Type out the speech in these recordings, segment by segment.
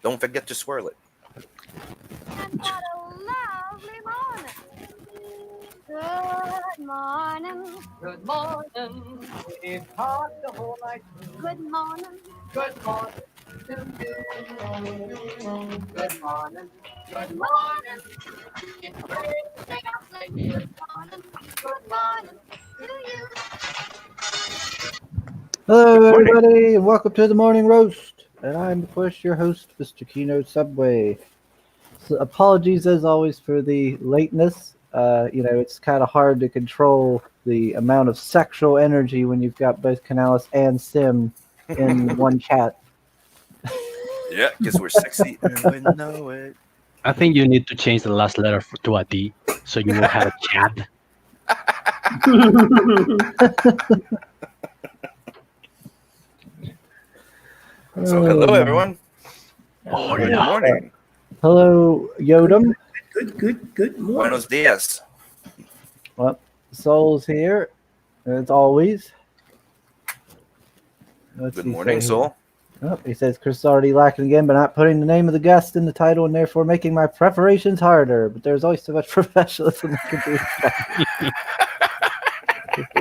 Don't forget to swirl it. And what a lovely morning. Good morning. Good morning. We've talked the whole night. Good morning. Good morning to you. Good morning. Good morning. It's great to take out late. Good morning. Good morning to you. Hello, Morning. everybody, and welcome to the Morning Roast. And I'm, of course, your host, Mr. Kino Subway. So apologies, as always, for the lateness. It's kind of hard to control the amount of sexual energy when you've got both Canalis and Sim in one chat. Yeah, because we're sexy and we know it. I think you need to change the last letter to a D, so you will have a chat. So hello, everyone. Oh, Good yeah. morning. Hello, Yodam. Good morning. Buenos dias. Well, Soul's here, as always. What's Good he morning, say? Soul. Oh, he says Chris is already lacking again, but not putting the name of the guest in the title and therefore making my preparations harder. But there's always so much professionalism I can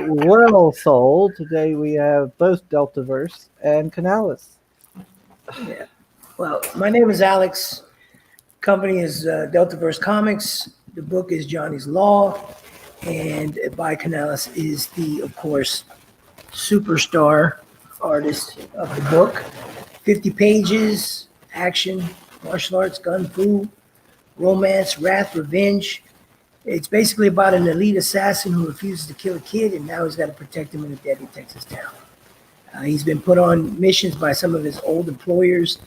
do. Well, Soul, today we have both Deltaverse and Canalis. Yeah. Well, my name is Alex. Company is Deltaverse Comics. The book is Johnny's Law, and by Canalis is the, of course, superstar artist of the book. 50 pages, action, martial arts, gun fu, romance, wrath, revenge. It's basically about an elite assassin who refuses to kill a kid, and now he's got to protect him in a deadly Texas town. He's been put on missions by some of his old employers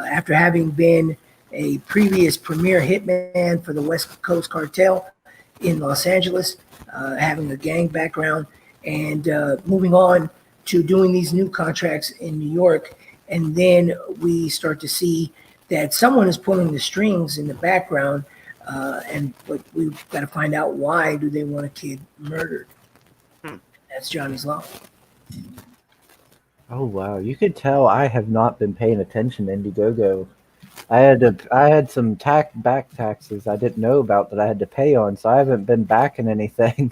after having been a previous premier hitman for the West Coast Cartel in Los Angeles, having a gang background, and moving on to doing these new contracts in New York. And then we start to see that someone is pulling the strings in the background, but we've got to find out why do they want a kid murdered. That's Johnny's Law. Oh wow, you could tell I have not been paying attention to Indiegogo. I had some back taxes I didn't know about that I had to pay on, so I haven't been backing anything.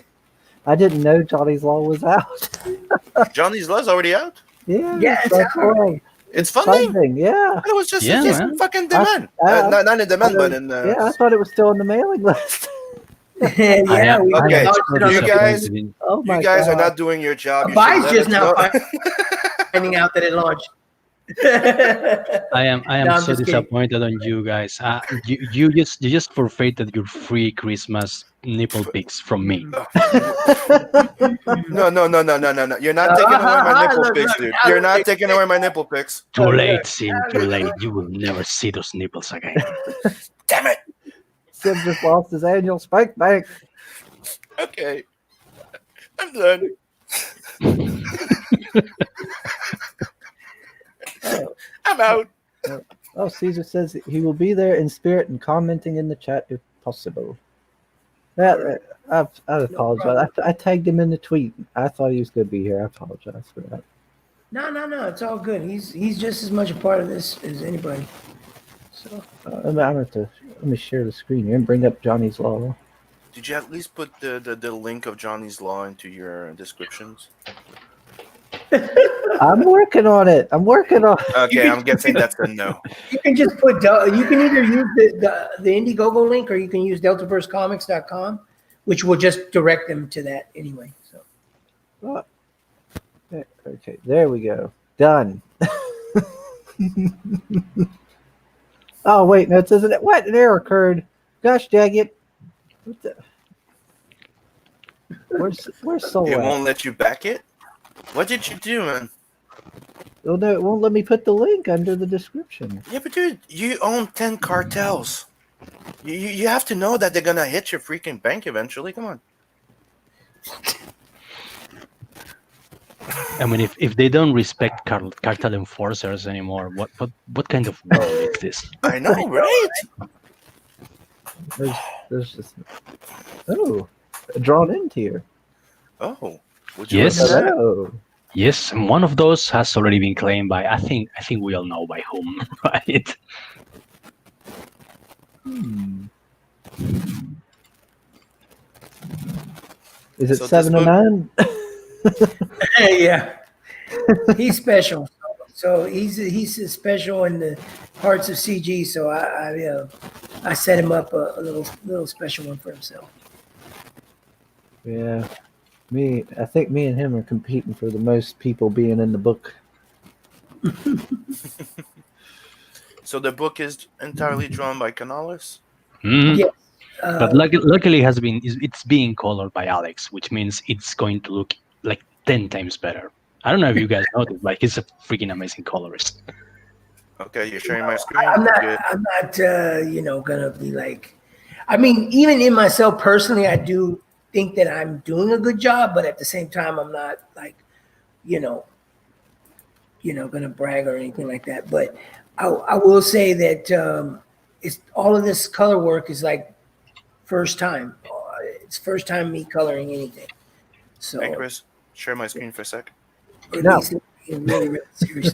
I didn't know Johnny's Law was out. Johnny's Law's already out. Yeah, Yeah, it's that's out. right. It's funding. Something, yeah. It was just, Yeah, it's just man. fucking demand. I- not in demand, but in. Yeah, I thought it was still on the mailing list. Yeah, I am, we Okay, launched it on you the- guys- disappointed in- Oh my You guys God. are not doing your job. You Abi's should let just us now know. finding out that it launched. I am No, I'm so just kidding. disappointed on you guys. You just forfeited your free Christmas nipple pics from me. No. You're not taking away my nipple Look, pics, look, dude. now You're look, not look. taking away my nipple pics. Too late, Sim. Too late. You will never see those nipples again. Damn it. Sim just lost his annual spike bank. Okay. I'm done. Oh, I'm out. oh, Caesar says he will be there in spirit and commenting in the chat if possible. I apologize. I tagged him in the tweet. I thought he was going to be here. I apologize for that. No, it's all good. He's just as much a part of this as anybody. So I'm gonna have to let me share the screen here and bring up Johnny's Law. Did you at least put the link of Johnny's Law into your descriptions? I'm working on it. Okay, I'm guessing that's a no. you can just put you can either use the Indiegogo link or you can use DeltaverseComics.com, which will just direct them to that anyway. So Okay, there we go. Done. Oh wait, no, it isn't it. What? An error occurred. Gosh dang it. What the? Where's Soul It at? won't let you back it? What did you do, man? Oh no, it won't let me put the link under the description. Yeah, but dude, you own 10 cartels. You have to know that they're gonna hit your freaking bank eventually. Come on. I mean, if they don't respect cartel enforcers anymore, what kind of world is this? I know, right? There's just drawn into here. Oh, would you Yes. look at that? Oh, Yes, and one of those has already been claimed by I think we all know by whom, right? Is it So this 7 or book- 9? Yeah, he's special. So he's special in the hearts of CG. So I set him up a little special one for himself. Yeah. I think me and him are competing for the most people being in the book. So the book is entirely drawn by Canales. Mhm. Yeah. But luckily, it's being colored by Alex, which means it's going to look like 10 times better. I don't know if you guys noticed, like he's a freaking amazing colorist. Okay, you're sharing my screen. I'm not. Good. I'm not. Gonna be like. I mean, even in myself personally, I do think that I'm doing a good job, but at the same time, I'm not like, gonna brag or anything like that. But I will say that it's all of this color work is like first time. It's first time me coloring anything. So Hey, Chris, share my screen for a sec. at No. least in really, really serious.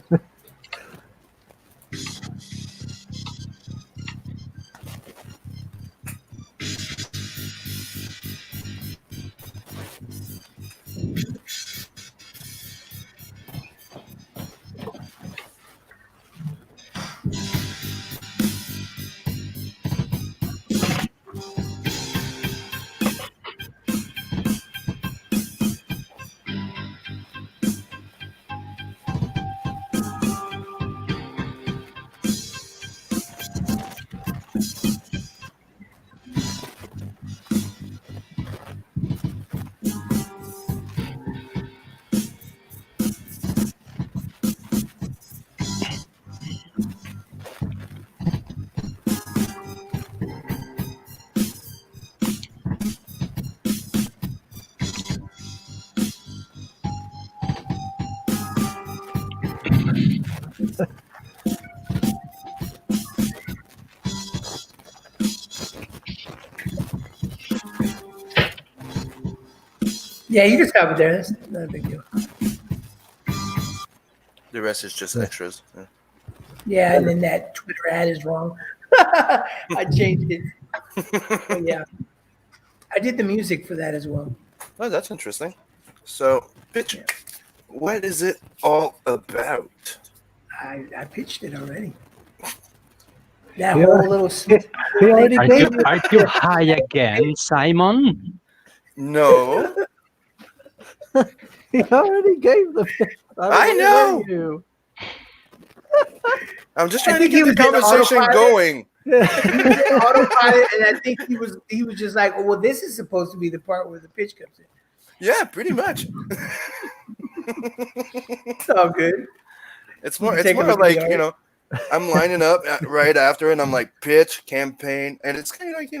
Yeah, you can stop it there. That's not a big deal. The rest is just extras. Yeah. Yeah, and then that Twitter ad is wrong. I changed it. But yeah, I did the music for that as well. Oh, that's interesting. So, pitch. What is it all about? I pitched it already. That Yeah. whole little. He already Are gave you high again, Simon? No. He already gave them. I know. You. I'm just I trying to think he get the was in conversation autopilot. going. Autopilot, and I think he was just like, well, this is supposed to be the part where the pitch comes in. Yeah, pretty much. It's all good. It's more Take a look at like, the art. I'm lining up right after and I'm like, pitch, campaign, and it's kind of like,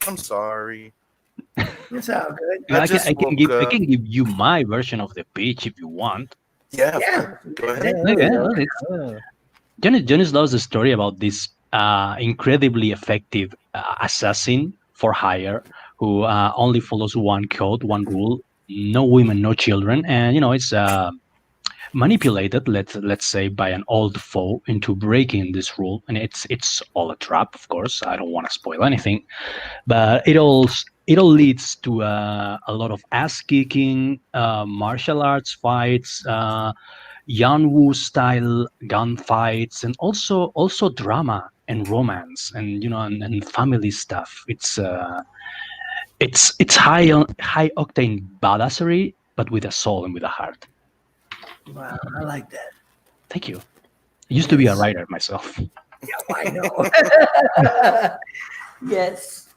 I'm sorry. It's all good. I I just can woke give you my version of the pitch if you want. Yeah. Yeah. Go ahead. Yeah, Jonas loves the story about this incredibly effective assassin for hire who only follows one code, one rule: no women, no children, and it's manipulated, let's say, by an old foe into breaking this rule, and it's all a trap. Of course, I don't want to spoil anything, but it all leads to a lot of ass kicking, martial arts fights. Yanwu style gunfights, and also drama and romance, and and family stuff. It's high octane badassery, but with a soul and with a heart. Wow, I like that. Thank you. I used to be a writer myself. Yeah, I know. Yes.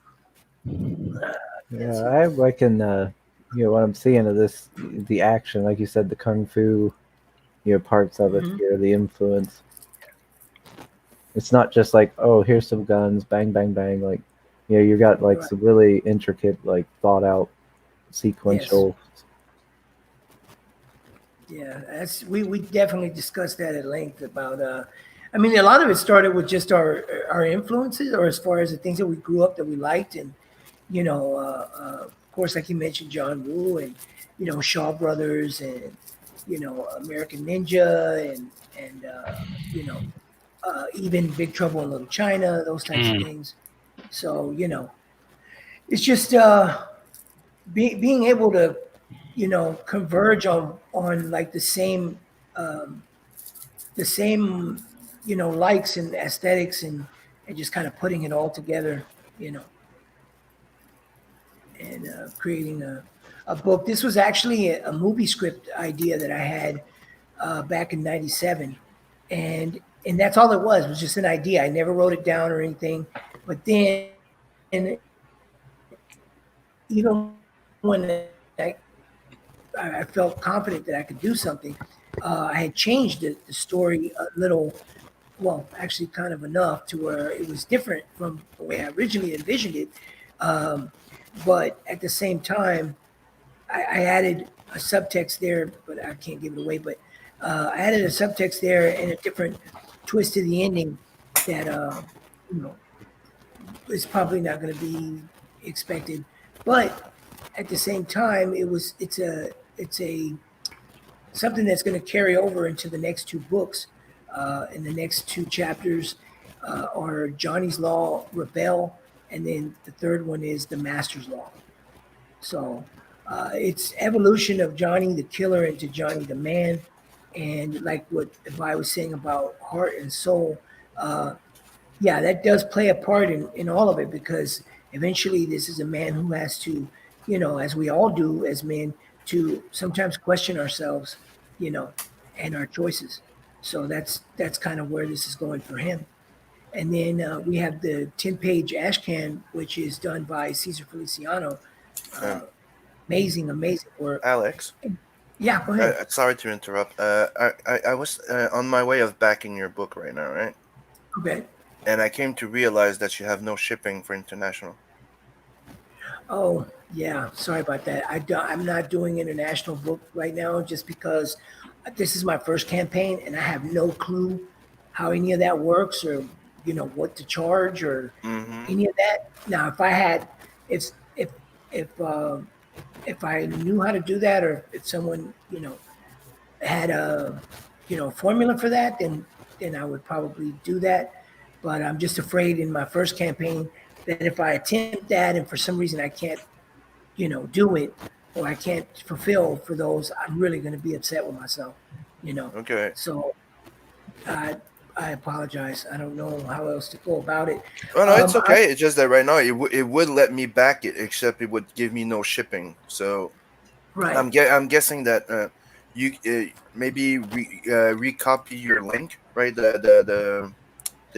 Yeah, I reckon, what I'm seeing of this, the action, like you said, the kung fu, parts of it Mhm. here, the influence. It's not just like, oh, here's some guns, bang, bang, bang. Like, you got like Right. some really intricate, like thought out, sequential. Yeah, we definitely discussed that at length about. I mean, a lot of it started with just our influences, or as far as the things that we grew up that we liked, and of course, like you mentioned, John Woo, and Shaw Brothers, and American Ninja, and even Big Trouble in Little China, those types of things. So it's just being able to, converge on like the same, likes and aesthetics and just kind of putting it all together, you know, and creating a book. This was actually a movie script idea that I had back in '97, and that's all it was just an idea. I never wrote it down or anything, but then, and even when I felt confident that I could do something, I had changed the story a little. Well, actually, kind of enough to where it was different from the way I originally envisioned it. Um, but at the same time, I added a subtext there, but I can't give it away. But I added a subtext there and a different twist to the ending that you know is probably not going to be expected. But at the same time, it's a something that's going to carry over into the next two books. In the next two chapters are Johnny's Law, Rebel, and then the third one is the Master's Law. So it's evolution of Johnny the killer into Johnny the man, and like what I was saying about heart and soul, yeah, that does play a part in all of it because eventually this is a man who has to, as we all do as men, to sometimes question ourselves, and our choices. So that's kind of where this is going for him. And then we have the 10-page Ashcan, which is done by Cesar Feliciano. Amazing work. Alex, Yeah, go ahead. sorry to interrupt. I was on my way of backing your book right now, right? Okay. And I came to realize that you have no shipping for international. Oh, yeah. Sorry about that. I'm not doing international book right now just because this is my first campaign and I have no clue how any of that works or, what to charge or any of that. Now, if I had, if I knew how to do that or if someone, had a, formula for that, then I would probably do that. But I'm just afraid in my first campaign that if I attempt that and for some reason I can't, do it or I can't fulfill for those, I'm really going to be upset with myself, Okay. So I apologize. I don't know how else to go about it. Oh no, it's okay. It's just that right now it would let me back it, except it would give me no shipping. So Right. I'm guessing that you maybe recopy your link, right? The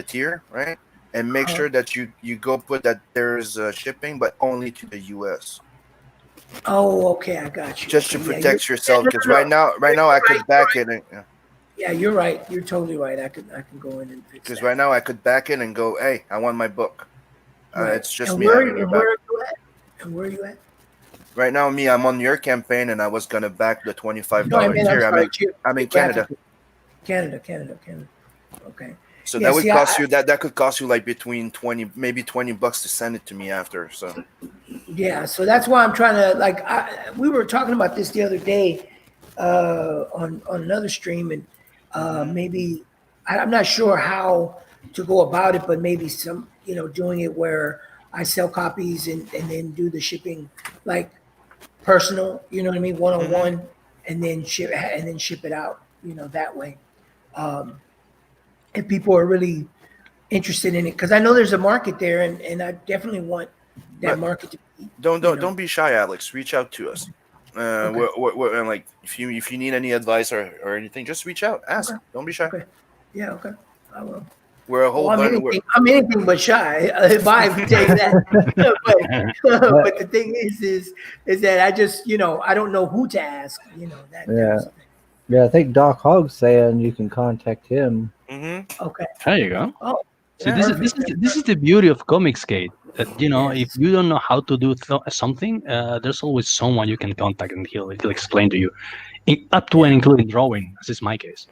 tier, right? And make sure that you go put that there's shipping, but only to the U.S. Oh, okay. I got you. Just to Okay, yeah, protect yourself, because right now I could back it. Yeah, you're right. You're totally right. I can go in and fix Because that. right now I could back it and go, hey, I want my book. Right. It's just and me. where, having it and back. where are you at? And where are you at? Right now, I'm on your campaign, and I was gonna back the $25 No, I mean, tier. I'm sorry, I'm in Canada, Canada. Okay. so Yeah, that would see, cost you that could cost you like between maybe $20 to send it to me after. So Yeah, so that's why I'm trying to we were talking about this the other day on another stream, and maybe I'm not sure how to go about it, but maybe some doing it where I sell copies and then do the shipping like personal, you know what I mean, one-on-one, and then ship it out, that way. If people are really interested in it, because I know there's a market there, and I definitely want that But market to be. don't be shy, Alex. Reach out to us. We're like if you need any advice or anything, just reach out. Ask. Okay. Don't be shy. Okay. Yeah, okay. I will. We're a whole Well, bunch. I'm anything but shy. If I can tell you that. but the thing is that I just, I don't know who to ask. That. Yeah. Yeah, I think Doc Hogg's saying you can contact him. Okay. There you go. Oh. So yeah, this is the beauty of Comicsgate. That Yes. if you don't know how to do something, there's always someone you can contact, and he'll explain to you, up to and including drawing, as is my case.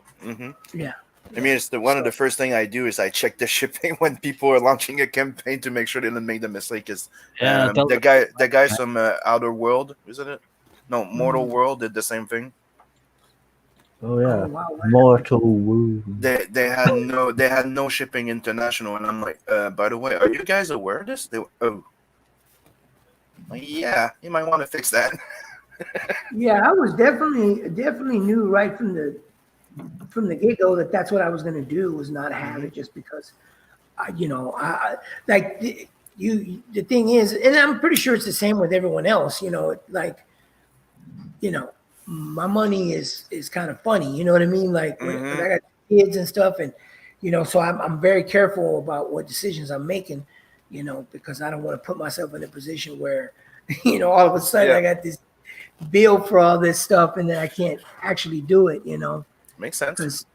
Yeah. I mean, it's one of the first thing I do is I check the shipping when people are launching a campaign to make sure they don't make the mistake. Is the guys from Outer World, isn't it? No, Mortal World did the same thing. Oh yeah, Oh, wow. Mortal Wound. They had no shipping international, and I'm like, by the way, are you guys aware of this? Like, yeah, you might want to fix that. Yeah, I was definitely knew right from the get-go that that's what I was going to do, was not have it just because I like the thing is, and I'm pretty sure it's the same with everyone else, like, my money is kind of funny, you know what I mean? Like when I got kids and stuff, and so I'm very careful about what decisions I'm making, because I don't want to put myself in a position where, all of a sudden I got this bill for all this stuff and then I can't actually do it, Makes sense. because,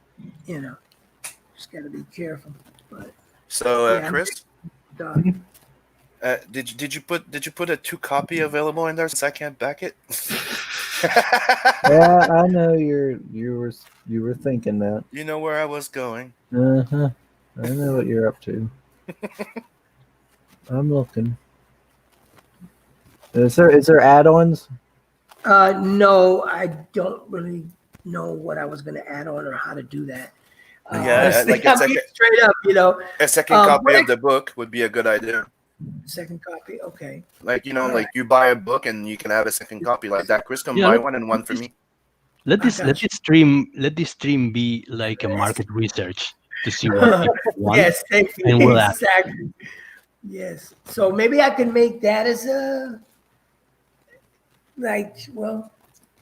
just got to be careful. But So, yeah, Chris, dog. did you put a 2 copy available in there since I can't back it? Yeah, I know you were thinking that. You know where I was going. Uh-huh. I know what you're up to. I'm looking. Is there add-ons? No, I don't really know what I was going to add on or how to do that. Yeah, Honestly, like a I'm being second- straight up, A second copy of the book would be a good idea. second copy. Okay. Like, like you buy a book and you can have a second copy like that. Chris can Yeah, buy let- one and one for me. Let this got you. stream be like a market research to see what people want. Yes, thank you. And we'll add. Exactly. Yes. So maybe I can make that as a,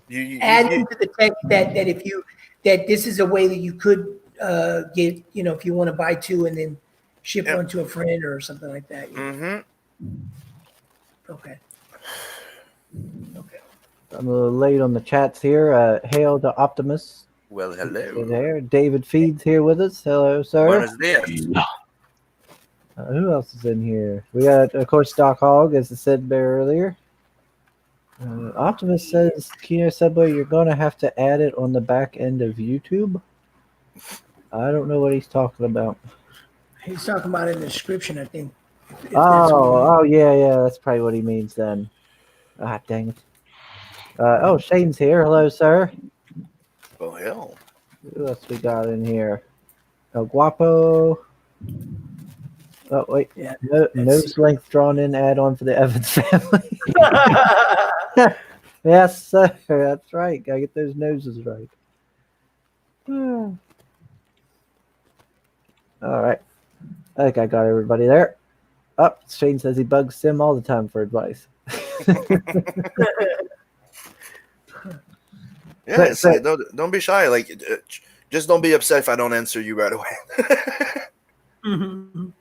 You add into the text that that this is a way that you could get, if you want to buy 2 and then ship one to a friend or something like that. Okay. Okay. I'm a little late on the chats here. Hail to Optimus. Well, Hey hello. there. David Feeds here with us. Hello, sir. Buenos dias. Who else is in here? We got, of course, Doc Hogg, as I said there earlier. Optimus says, Kino Subway, you're going to have to add it on the back end of YouTube. I don't know what he's talking about. He's talking about it in the description, I think. If that's what Oh, yeah. That's probably what he means then. Ah, dang it. Shane's here. Hello, sir. Oh, hell. Who else we got in here? El Guapo. Oh, wait. Yeah, Nose length drawn in add-on for the Evans family. Yes, sir. That's right. Gotta get those noses right. All right. I think I got everybody there. Oh, Shane says he bugs Sim all the time for advice. Yeah, So- don't be shy. Like, just don't be upset if I don't answer you right away. Mhm.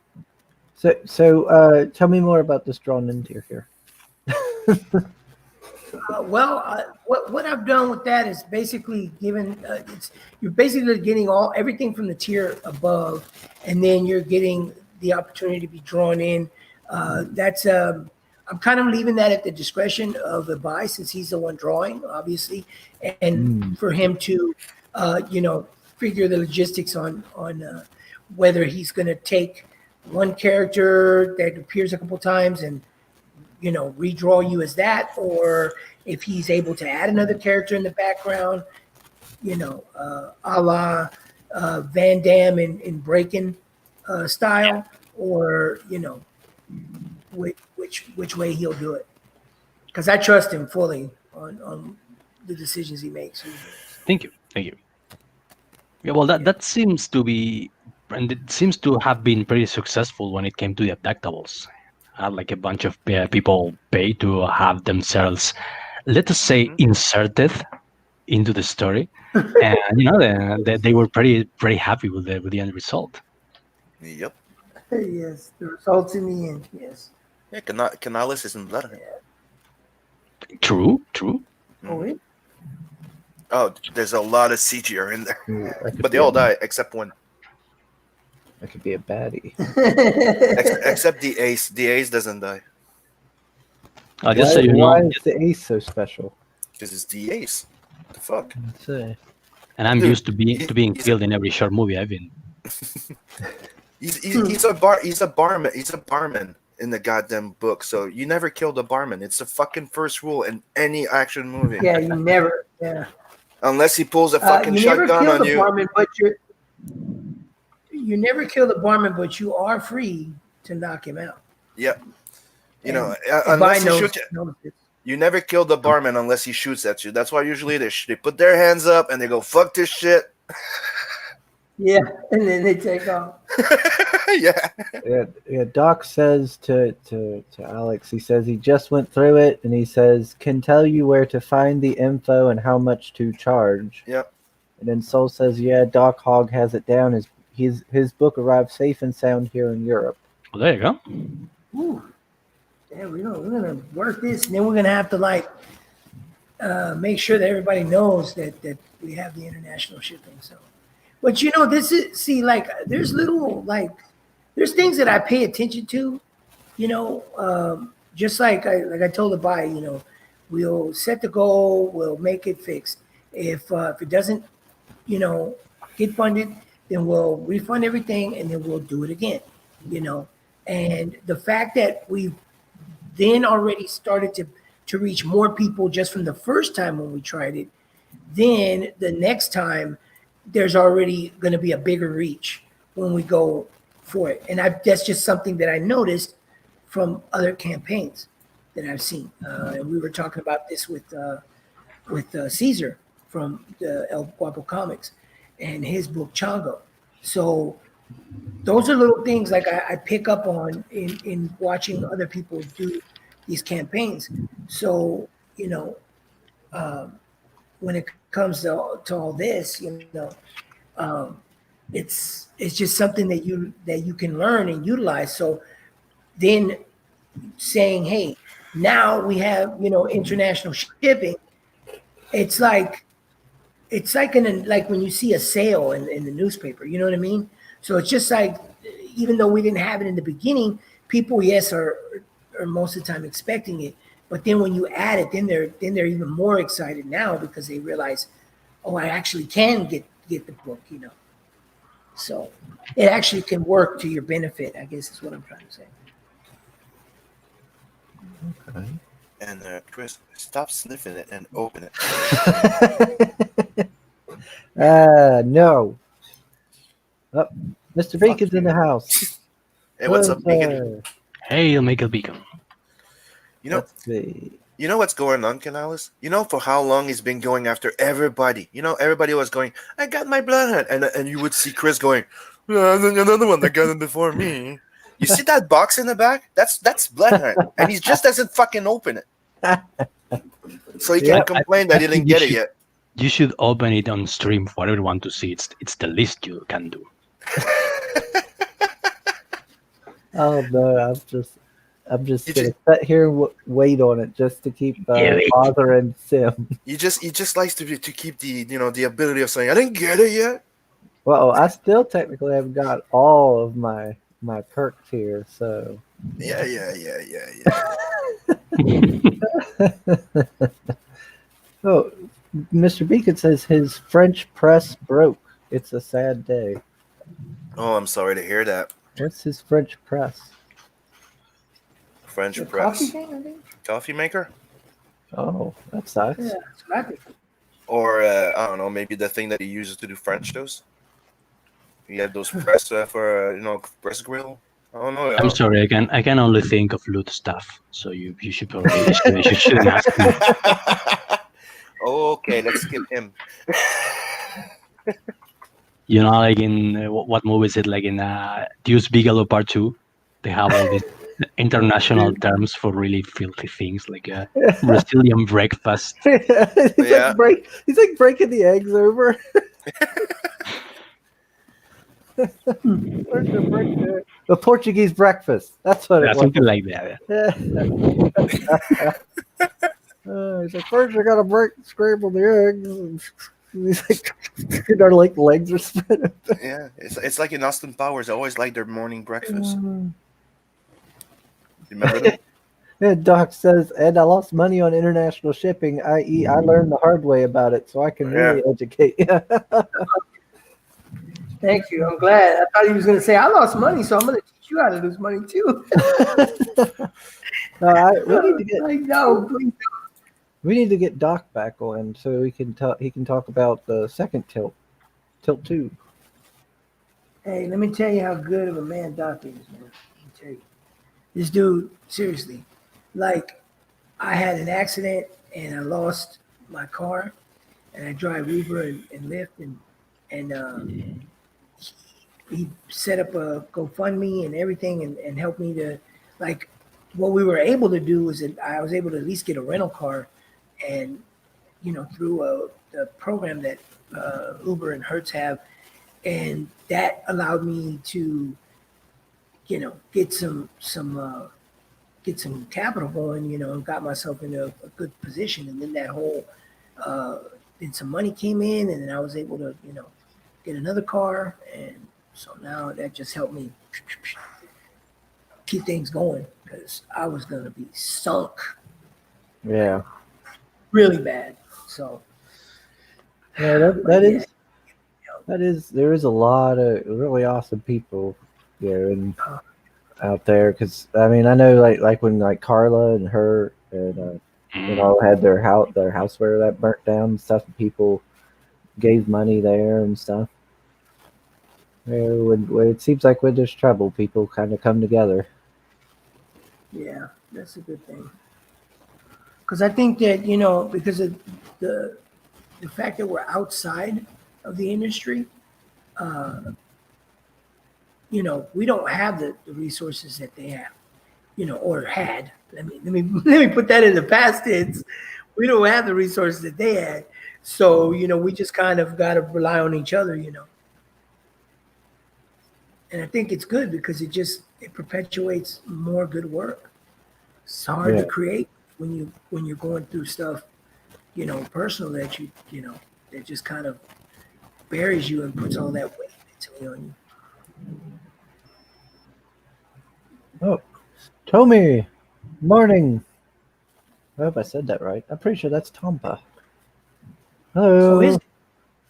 So tell me more about this drawn in tier here. What I've done with that is basically you're basically getting everything from the tier above, and then you're getting the opportunity to be drawn in. I'm kind of leaving that at the discretion of the buy, since he's the one drawing, obviously, and for him to, figure the logistics on whether he's going to take one character that appears a couple times and redraw you as that, or if he's able to add another character in the background, a la Van Damme in Breaking style, or which way he'll do it, because I trust him fully on the decisions he makes. Thank you. Yeah, well, that seems to be, and it seems to have been pretty successful when it came to the abductables. Like a bunch of people pay to have themselves, let us say, inserted into the story, and they were pretty happy with the end result. Yep. Yes, the results in the end. Yes. Yeah, Canales is in blood. True. Oh, wait. Oh, there's a lot of CGR in there, Ooh, that could but they be all a- die except one. That could be a baddie. Except the ace. The ace doesn't die Just so you Why know, is the ace so special? because it's the ace. The fuck. Let's see. and I'm Dude, used to being killed in every short movie I've been. He's a barman. He's a barman in the goddamn book. So you never kill the barman. It's the fucking first rule in any action movie. Yeah, you never. Yeah. Unless he pulls a fucking You never shotgun kill on the you. barman, but you never kill the barman, but you are free to knock him out. Yep. You know, And Buy unless you shoot, knows this. you never kill the barman unless he shoots at you. That's why usually they put their hands up and they go, "Fuck this shit." Yeah, and then they take off. Yeah. Yeah, Doc says to Alex, he says he just went through it, and he says can tell you where to find the info and how much to charge. Yep. And then Soul says, yeah, Doc Hogg has it down. His book arrived safe and sound here in Europe. Well, there you go. Ooh. Yeah, we're gonna work this, and then we're gonna have to make sure that everybody knows that we have the international shipping. So, but this is there's there's things that I pay attention to. Just like I told the buyer, we'll set the goal, we'll make it fixed. If it doesn't, get funded, then we'll refund everything, and then we'll do it again. And the fact that we've then already started to reach more people just from the first time when we tried it, then the next time there's already going to be a bigger reach when we go for it. And that's just something that I noticed from other campaigns that I've seen. And we were talking about this with Caesar from the El Guapo Comics and his book Chongo. So those are little things like I pick up on in watching other people do these campaigns. So, when it comes to all this, it's just something that you can learn and utilize. So then saying, hey, now we have, international shipping. It's like when you see a sale in the newspaper, you know what I mean? So it's just like, even though we didn't have it in the beginning, people, yes, are most of the time expecting it. But then when you add it, then they're even more excited now because they realize, oh, I actually can get the book, So it actually can work to your benefit, I guess is what I'm trying to say. Okay. And Chris, stop sniffing it and open it. No. Oh, Mr. Beacon's in the house. Hey, what's up, Beacon? Hail, Michael Beacon. Let's see. You know what's going on, Canales? For how long he's been going after everybody. Everybody was going, I got my blood hunt. And you would see Chris going, another one that got it before me. You see that box in the back? That's blood hunt. And he just doesn't fucking open it. So he can't complain that he didn't get it yet. You should open it on stream for everyone to see. It's the least you can do. Oh no, I'm just gonna sit here and wait on it just to keep bothering Sim. He just likes to keep the the ability of saying I didn't get it yet. Well, I still technically have got all of my perks here, so Yeah. Oh, Mr. Beacon says his French press broke. It's a sad day. Oh, I'm sorry to hear that. What's his French press? French The press. coffee thing, I think. Coffee maker? Oh, that sucks. Yeah, that's what I think. Or I don't know, maybe the thing that he uses to do French toast. You have those press for press grill. I don't know. I'm sorry, I can only think of loot stuff. So you should probably you shouldn't ask me. Okay, let's skip him. Like in what movie is it? Like in Deuce Bigelow Part 2, they have all these international terms for really filthy things, like Brazilian breakfast. he's Yeah. He's like breaking the eggs over. The Portuguese breakfast. That's what it was. Something like that. He's like, first I gotta scramble the eggs. And he's like, our legs are spread. Yeah, it's like in Austin Powers. I always like their morning breakfast. You remember that? Yeah, Doc says, and I lost money on international shipping, i.e., I learned the hard way about it, so I can really educate you. Thank you. I'm glad. I thought he was going to say, I lost money, so I'm going to teach you how to lose money too. We need to get Doc back on so he can talk about the second Tilt 2. Hey, let me tell you how good of a man Doc is, man. Let me tell you. This dude, seriously, like I had an accident and I lost my car, and I drive Uber and Lyft, and he set up a GoFundMe and everything, and helped me to, like, what we were able to do is that I was able to at least get a rental car, and through the program that Uber and Hertz have, and that allowed me to get some capital going, and got myself in a good position, and then that whole then some money came in, and then I was able to get another car, and so now that just helped me keep things going, because I was gonna be sunk Yeah. really bad. So Yeah, that is there is a lot of really awesome people, and out there, because I mean I know like when like Carla and her and had their houseware that burnt down and stuff, and people gave money there and stuff. When it seems like when there's trouble, people kind of come together. yeah, that's a good thing. Because I think that because of the fact that we're outside of the industry, we don't have the resources that they have, or had. Let me put that in the past tense. We don't have the resources that they had, so we just kind of got to rely on each other, And I think it's good because it perpetuates more good work. It's hard to create when you're going through stuff, personal that that just kind of buries you and puts all that weight mentally on you. Oh, Tommy, morning. I hope I said that right. I'm pretty sure that's Tompa. Hello.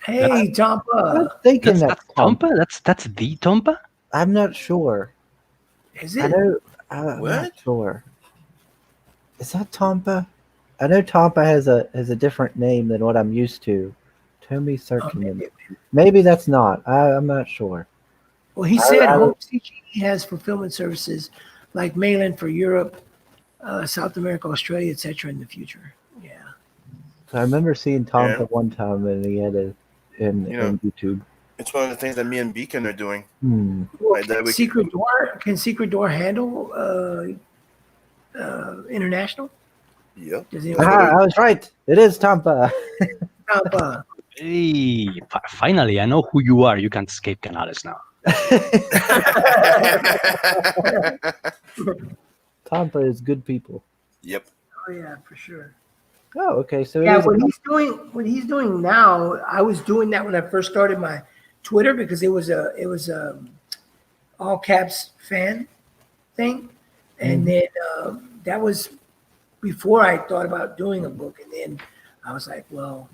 Hey, Tompa. I'm thinking That's Tompa. That's the Tompa. I'm not sure. Is I it? know. I'm What? not sure. Is that Tompa? I know Tompa has a different name than what I'm used to. Tommy Circumen. Maybe that's not. I'm not sure. Well, he said Home CGE has fulfillment services like mailing for Europe, South America, Australia, etc. in the future. Yeah. I remember seeing Tompa Yeah. one time, and he had it in YouTube. It's one of the things that me and Beacon are doing. Hmm. Well, Like that can we Secret Door handle international? Yep. Does it? I was right. It is Tompa. Tompa. Hey, finally, I know who you are. You can't escape Canales now. Tompa is good people. Yep. Oh yeah, for sure. Oh, okay. So it Yeah, is what he's doing now, I was doing that when I first started my Twitter, because it was all caps fan thing, and then that was before I thought about doing a book, and then I was like, well,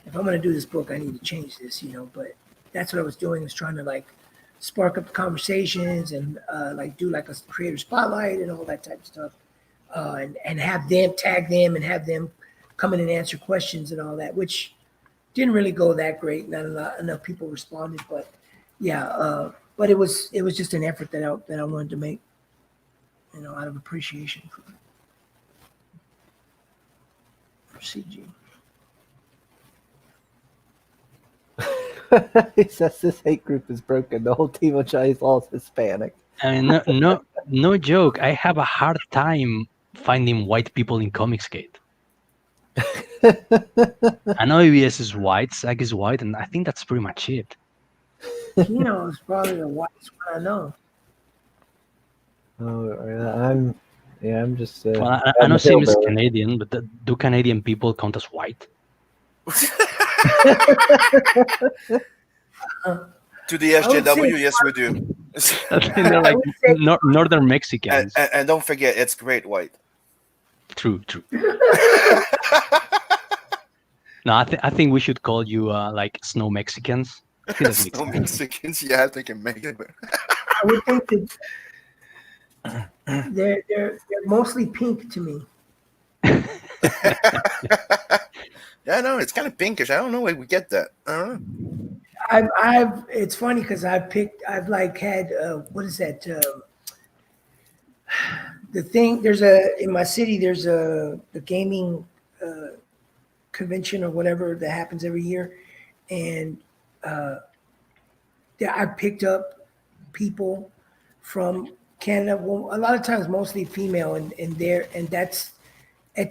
if I'm going to do this book, I need to change this, But that's what I was doing, was trying to like spark up the conversations and like do like a creator spotlight and all that type of stuff, and have them tag them and have them come in and answer questions and all that, which didn't really go that great. Not enough people responded, but yeah, but it was just an effort that I wanted to make, out of appreciation for CG. He says this hate group is broken. The whole team of Chinese Law is Hispanic. I mean, no joke. I have a hard time finding white people in Comicsgate. I know ABS is white, Zach is white, and I think that's pretty much it. Kino is probably the whitest one I know. Oh, I'm just. Well, I I'm know a Sam is hillbilly. Canadian, but do Canadian people count as white? To the SJW, yes, we do. I think they're like northern Mexicans. and don't forget, it's Great White. True. No, I think we should call you like snow Mexicans. I think that makes Snow sense. Mexicans, yeah, they can make it. But I would think that they're mostly pink to me. yeah, no, it's kind of pinkish. I don't know why we get that. I don't know. I've it's funny because I've like had what is that? the thing, in my city, there's the gaming convention or whatever that happens every year. And I picked up people from Canada. Well, a lot of times, mostly female, and it's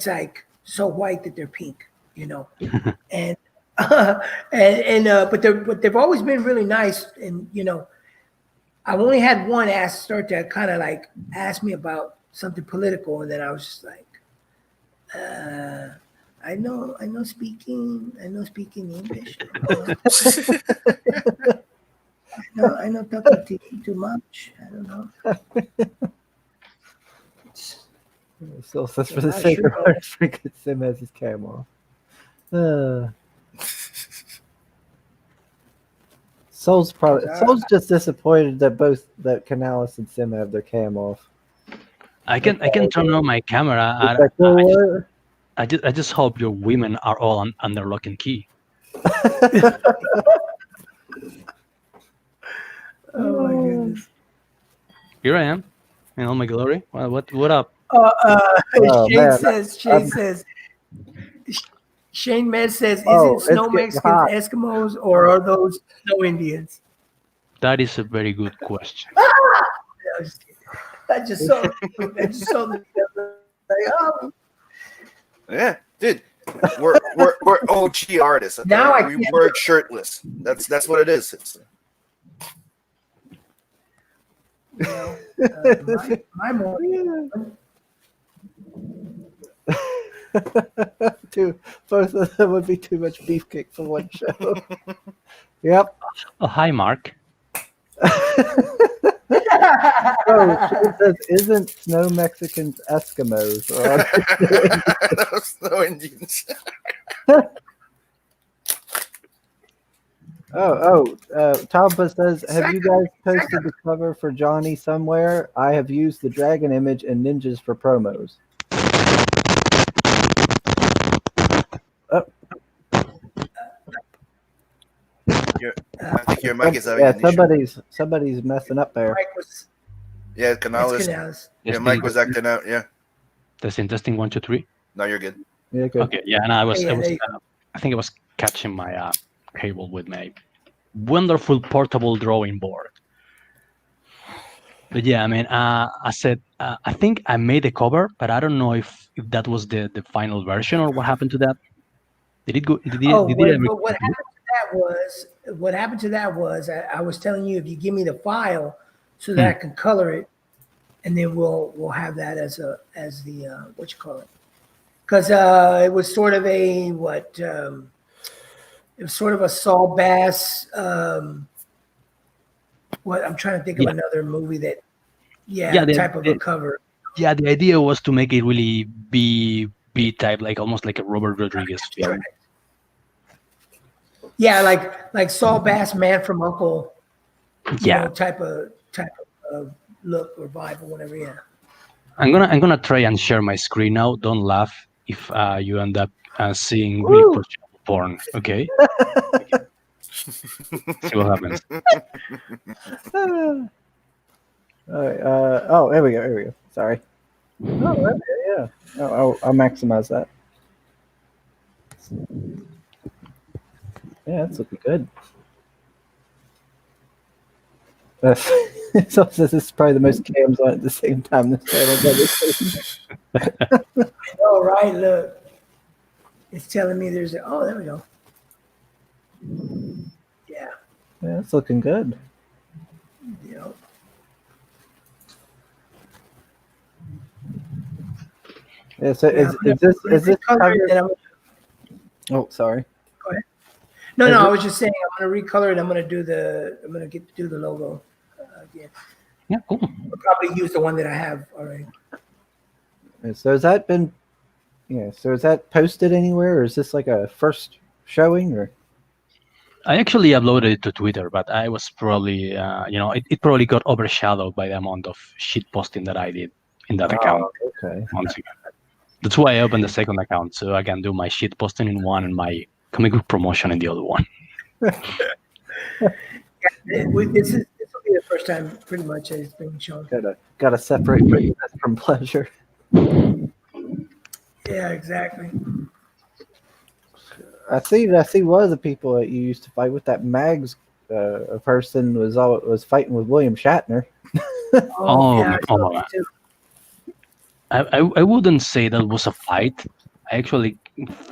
like so white that they're pink, and but they've always been really nice, and I've only had one start to kind of like ask me about something political, and then I was just like, I know speaking English. I know talking too much. I don't know. So for the sake of argument, Sim has his cam off. Soul's just disappointed that Canales and Sim have their cam off. I can turn on my camera. I just hope your women are all under lock and key. Oh my goodness. Here I am in all my glory. What up? Shane Med says, is Oh, it snow it's getting Mexicans, hot. Eskimos, or are those snow Indians? That is a very good question. I just saw the like, oh. Yeah, dude. We're OG artists. Okay? Now I we can't- work shirtless. That's what it is. My morning. Both of them would be too much beefcake for one show. Yep. Oh, hi, Mark. Oh, it says, isn't snow Mexicans Eskimos? Snow Indians. Tompa says, have you guys posted the cover for Johnny somewhere? I have used the dragon image and ninjas for promos. I think your mic is having an issue. somebody's messing up there. Mike was, Yeah, it's Canales. Canales. Your mic was acting out. Yeah. Testing 1, 2, 3. No, you're good. Yeah, good. Okay, yeah, and I there you think I was catching my cable with my wonderful portable drawing board. But yeah, I mean, I said I think I made a cover, but I don't know if that was the final version or what happened to that. Did it go? Did it ever- But what happened to that was I was telling you, if you give me the file so that I can color it, and then we'll have that as the what you call it, because it was sort of it was sort of a Saul Bass. What I'm trying to think of another movie that type of a cover. Yeah, the idea was to make it really B type, like almost like a Robert Rodriguez film. Yeah, like Saul Bass, Man from Uncle. Yeah, type of look or vibe or whatever. Yeah. I'm gonna try and share my screen now. Don't laugh if you end up seeing really questionable porn. Okay. See what happens. All right, here we go. Sorry. Oh, okay, yeah. I'll maximize that. Yeah, that's looking good. So this is probably the most cams on at the same time this channel's ever seen. Oh, right. Look, it's telling me there's there we go. Yeah. Yeah, it's looking good. Yep. Yeah, so is this color it? Oh, sorry. Go ahead. No, I was just saying I'm gonna recolor it. I'm gonna do the logo again. Yeah, cool. I'll probably use the one that I have already. So has that been? Yeah. So is that posted anywhere, or is this like a first showing, or? I actually uploaded it to Twitter, but I was probably, it probably got overshadowed by the amount of shit posting that I did in that account. Okay. Once again. That's why I opened the second account, so I can do my shit posting in one and my comic book promotion in the other one. This will be be the first time, pretty much, that it's being shown. Gotta separate princess from pleasure. Yeah, exactly. I see one of the people that you used to fight with, that Mags person was fighting with William Shatner. Oh, yeah, I saw oh, that too. I wouldn't say that was a fight. I actually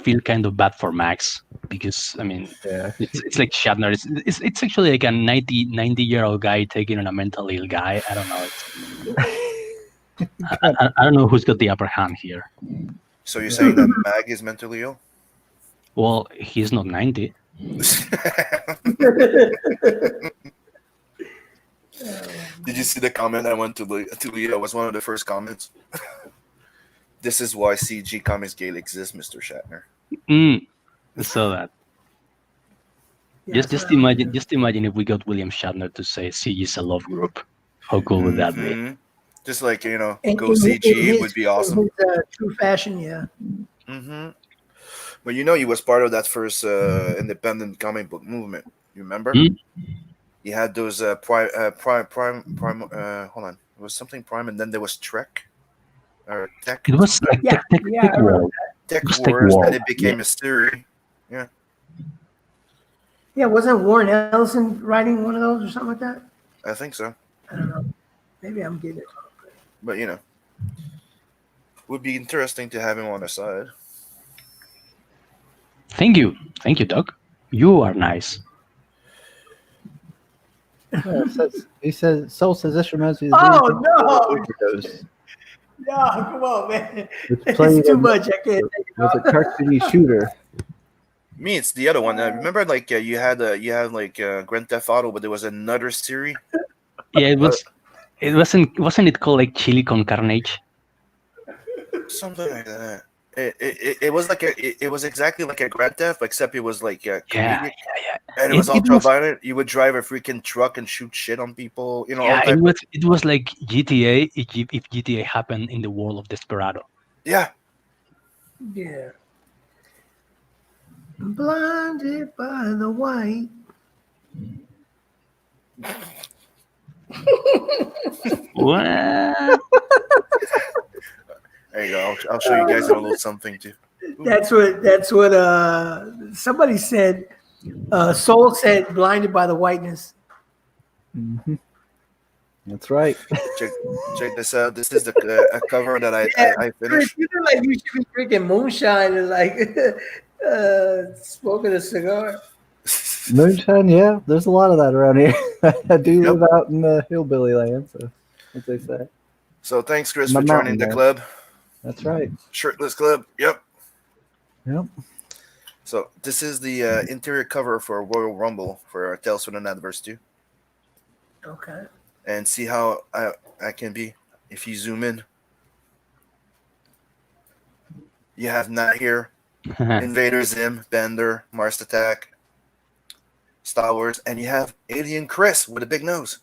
feel kind of bad for Max because I mean Yeah. it's like Shatner. It's actually like a 90-year-old guy taking on a mentally ill guy. I don't know. I don't know who's got the upper hand here. So you're saying that Mag is mentally ill? Well, he's not 90. Did you see the comment I went to Leo? It was one of the first comments. This is why CG Comics Gate exists, Mr. Shatner. I saw that. Yeah, Just imagine if we got William Shatner to say CG is a love group. How cool would that be? Mhm. Just like, you know, In- go in CG his- would be awesome. in his, true fashion, yeah. Mm-hmm. But you know, he was part of that first independent comic book movement. You remember? He had those prime. Hold on, it was something Prime, and then there was Trek, or Tech. It was like Yeah, Tech yeah, I remember World. Tech it was Tech Wars, World, and it became a series. Yeah, wasn't Warren Ellison writing one of those or something like that? I think so. I don't know. Maybe I'm getting it wrong. But you know, would be interesting to have him on the side. Thank you, Doc. You are nice. Yeah, he says Soul says this reminds me of Oh, no! Overdose. No, come on, man. It's played It's too in- much. I can't take it With off. a cartoony shooter. Me, it's the other one. Remember, like you had Grand Theft Auto, but there was another series. Yeah, it was. It wasn't it called like Chili con Carnage? Something like that. It was like it was exactly like a Grand Theft, except it was like Yeah, comedic, and it was It ultra was- violent. You would drive a freaking truck and shoot shit on people. You know, all Yeah, type it was like GTA if GTA happened in the world of Desperado. yeah. Yeah. Blinded by the white. What? There you go. I'll show you guys a little something too. That's what somebody said. Soul said blinded by the whiteness. Hmm. That's right. Check this out. This is the a cover that I Chris, finished. you look like you should be drinking moonshine and like smoking a cigar. Moonshine, yeah. There's a lot of that around here. I do Yep. live out in the hillbilly land, so as they say. So thanks, Chris, My for joining mountain the man. club. That's right. Shirtless Club. Yep. Yep. So this is the interior cover for Royal Rumble for Tales from the Netverse 2. Okay. And see how I can be if you zoom in. You have Nat here, Invader Zim, Bender, Mars Attack, Star Wars, and you have Alien Chris with a big nose.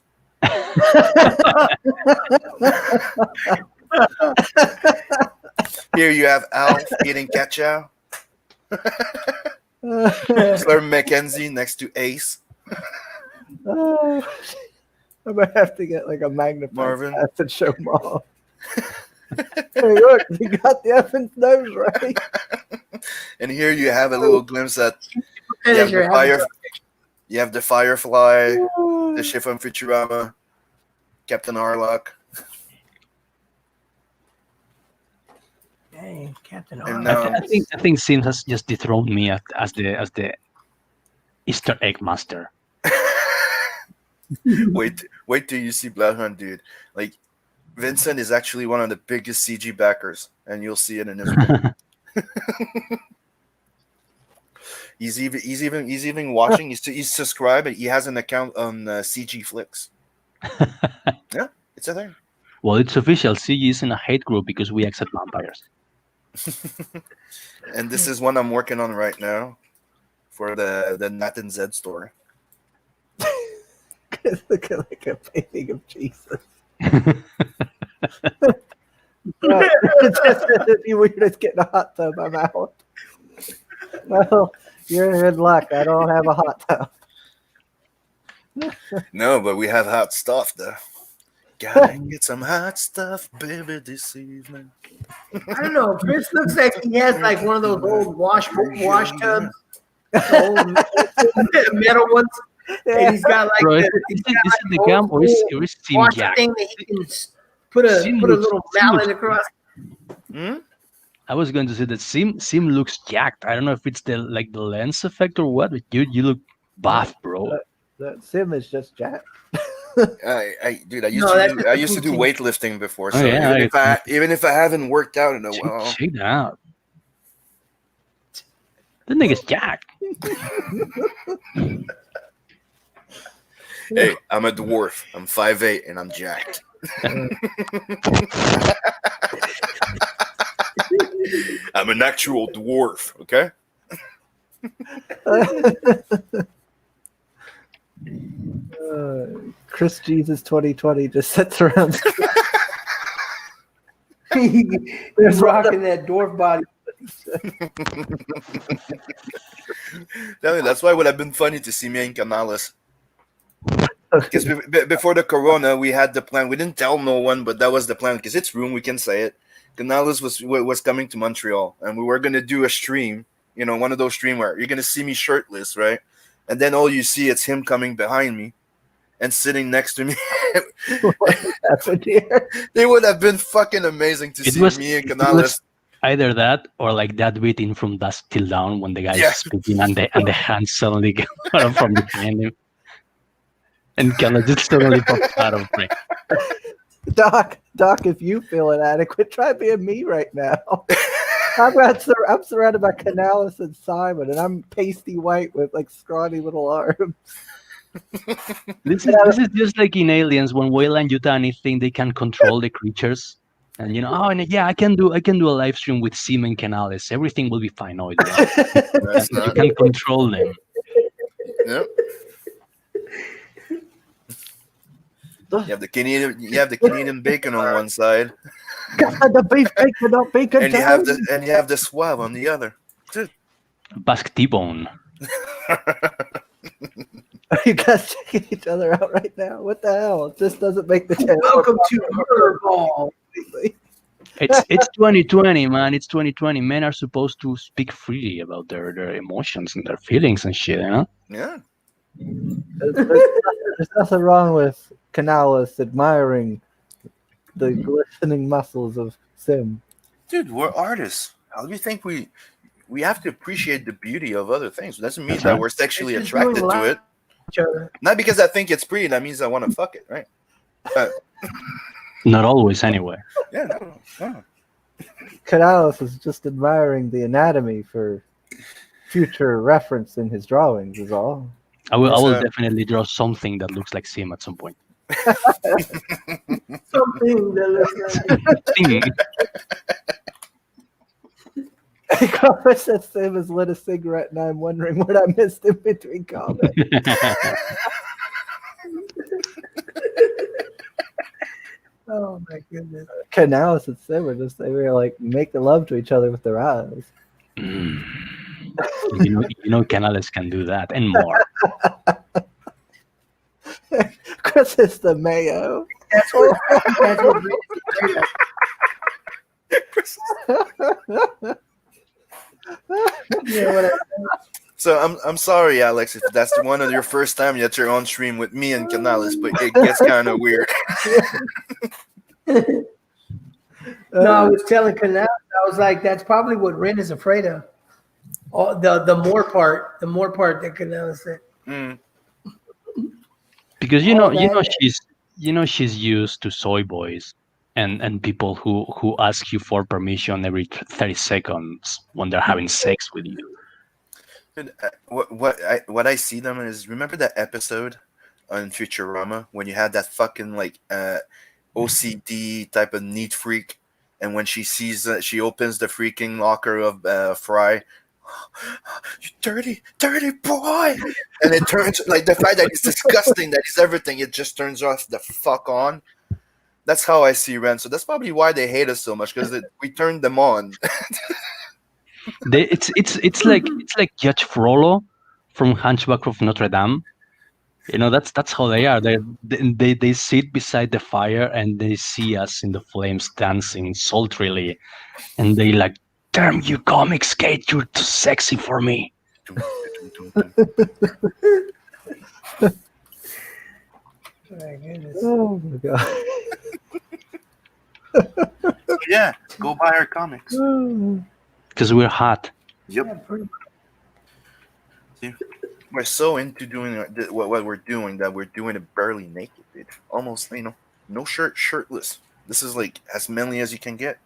Here you have Alf eating ketchup. Claire McKenzie next to Ace. I might have to get like a magnifying Marvin. glass and show them all. Hey, look, you got the effing nose right. And here you have a little glimpse at you have, You're the fire, having- you have the Firefly, the ship from Futurama, Captain Harlock, Dang, Captain and Harlock. now I think Sim has just dethroned me as the Easter egg master. wait till you see Bloodhunt, dude. Like Vincent is actually one of the biggest CG backers, and you'll see it in his room. He's even watching. He's subscribed. And he has an account on CG Flicks. Yeah, it's a thing. Well, it's official. CG isn't a hate group because we accept vampires. And this is one I'm working on right now for the Nat and Zed story. Look at like a painting of Jesus. Right. It'd be weird as getting a hot tub. I'm out. Well, you're in luck. I don't have a hot tub. No, but we have hot stuff though. Gotta get some hot stuff, baby, this evening. I don't know. Chris looks like he has like one of those old wash tubs, the old metal ones, and he's got like Bro, is the, it the gum or is Sim wash Jack? thing that he can put a Sim little Sim mallet looks- across. Hmm? I was going to say that Sim looks jacked. I don't know if it's the lens effect or what, but you look buff, bro. That Sim is just Jack. Dude, I used No, that's just I the used to do poutine. weightlifting before, Oh, so yeah, even if I haven't worked out in a while, Check that out. The nigga's jacked. hey, I'm a dwarf. I'm 5'8" and I'm jacked. I'm an actual dwarf, okay? Chris Jesus 2020 just sits around. He's rocking that dwarf body. Tell me, that's why it would have been funny to see me in Canales. Because before the corona, we had the plan. We didn't tell no one, but that was the plan. Because it's room, we can say it. Canales was coming to Montreal, and we were gonna do a stream. You know, one of those stream where you're gonna see me shirtless, right? And then all you see it's him coming behind me and sitting next to me. That's a deer. It would have been fucking amazing to It see was- me in it Canales. was- Either that or like that bit in From Dusk Till Dawn when the guy Yeah. is speaking and the hands suddenly go out from behind him. And kind of just suddenly pops out of break. Doc, if you feel inadequate, try being me right now. I'm surrounded by Canales and Simon, and I'm pasty white with like scrawny little arms. This is just like in Aliens when Weyland and Yutani think they can control the creatures. And I can do a live stream with Seaman Canales. Everything will be fine. No, That's you not. can control them. Yep. You have the Canadian bacon on one side, God, the beef bacon, not bacon. and you have the Suave on the other. Basque T-bone. You guys checking each other out right now? What the hell? This doesn't make the channel. Welcome to Murderball. It's 2020, man. It's 2020. Men are supposed to speak freely about their emotions and their feelings and shit, you know? Yeah. There's nothing wrong with Canales admiring the glistening muscles of Sim. Dude, we're artists. How do you think we have to appreciate the beauty of other things? It doesn't mean That's that right. we're sexually It's just attracted doing to it. Each other. Not because I think it's pretty. That means I want to fuck it, right? Not always, anyway. Yeah. No. Canales is just admiring the anatomy for future reference in his drawings, is all. I will Yes, definitely draw something that looks like Sim at some point. Something that looks like Sim. Carver says Sim has lit a cigarette, and I'm wondering what I missed in between comments. oh my goodness. Canales and Sim are just, they were like making love to each other with their eyes. Mm. You know, Canales can do that and more. Chris is the mayo. That's what yeah, what So I'm sorry, Alex, if that's one of your first time that you're on stream with me and Canales, but it gets kind of weird. No, I was telling Canal, I was like, that's probably what Ren is afraid of. The more part that Canal said. Mm. Because she's used to soy boys and people who ask you for permission every 30 seconds when they're having sex with you. Dude, what I see them is, remember that episode on Futurama when you had that fucking like OCD type of neat freak, and when she sees she opens the freaking locker of Fry, you dirty boy, and it turns like the fact that he's disgusting, that he's everything, it just turns off the fuck on. That's how I see Ren. So that's probably why they hate us so much, because we turned them on. It's like Judge Frollo from Hunchback of Notre Dame, You know, that's how they are. They sit beside the fire and they see us in the flames dancing sultrily, and they like, "Damn you, Comicsgate! You're too sexy for me." Dum, dum, dum, dum. My goodness. Oh my god. So yeah, go buy our comics. Because we're hot. Yep. Yeah, pretty We're so into doing what we're doing that we're doing it barely naked, dude. Almost, no shirt, shirtless. This is like as manly as you can get.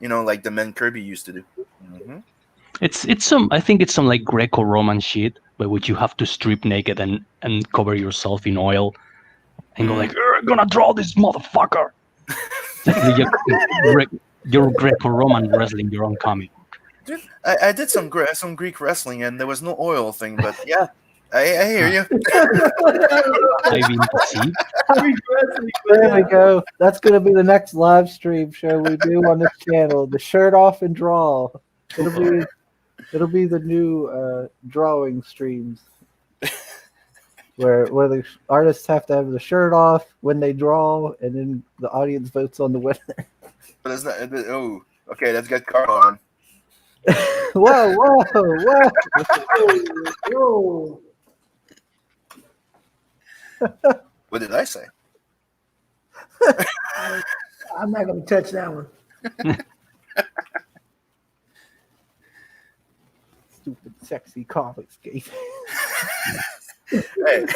Like the men Kirby used to do. Mm-hmm. It's some. I think it's some like Greco-Roman shit, by which you have to strip naked and cover yourself in oil, and go like, "Gonna draw this motherfucker." You're Greco-Roman wrestling your own comic. Dude, I did some Greek wrestling and there was no oil thing, but yeah, I hear you. I've been deceived. There we go. That's gonna be the next live stream show we do on this channel. The shirt off and draw. It'll be the new drawing streams where the artists have to have the shirt off when they draw, and then the audience votes on the winner. But it's not. Oh, okay, let's get Carl on. Whoa! Whoa. What did I say? I'm not going to touch that one. Stupid, sexy Comicsgate. Hey,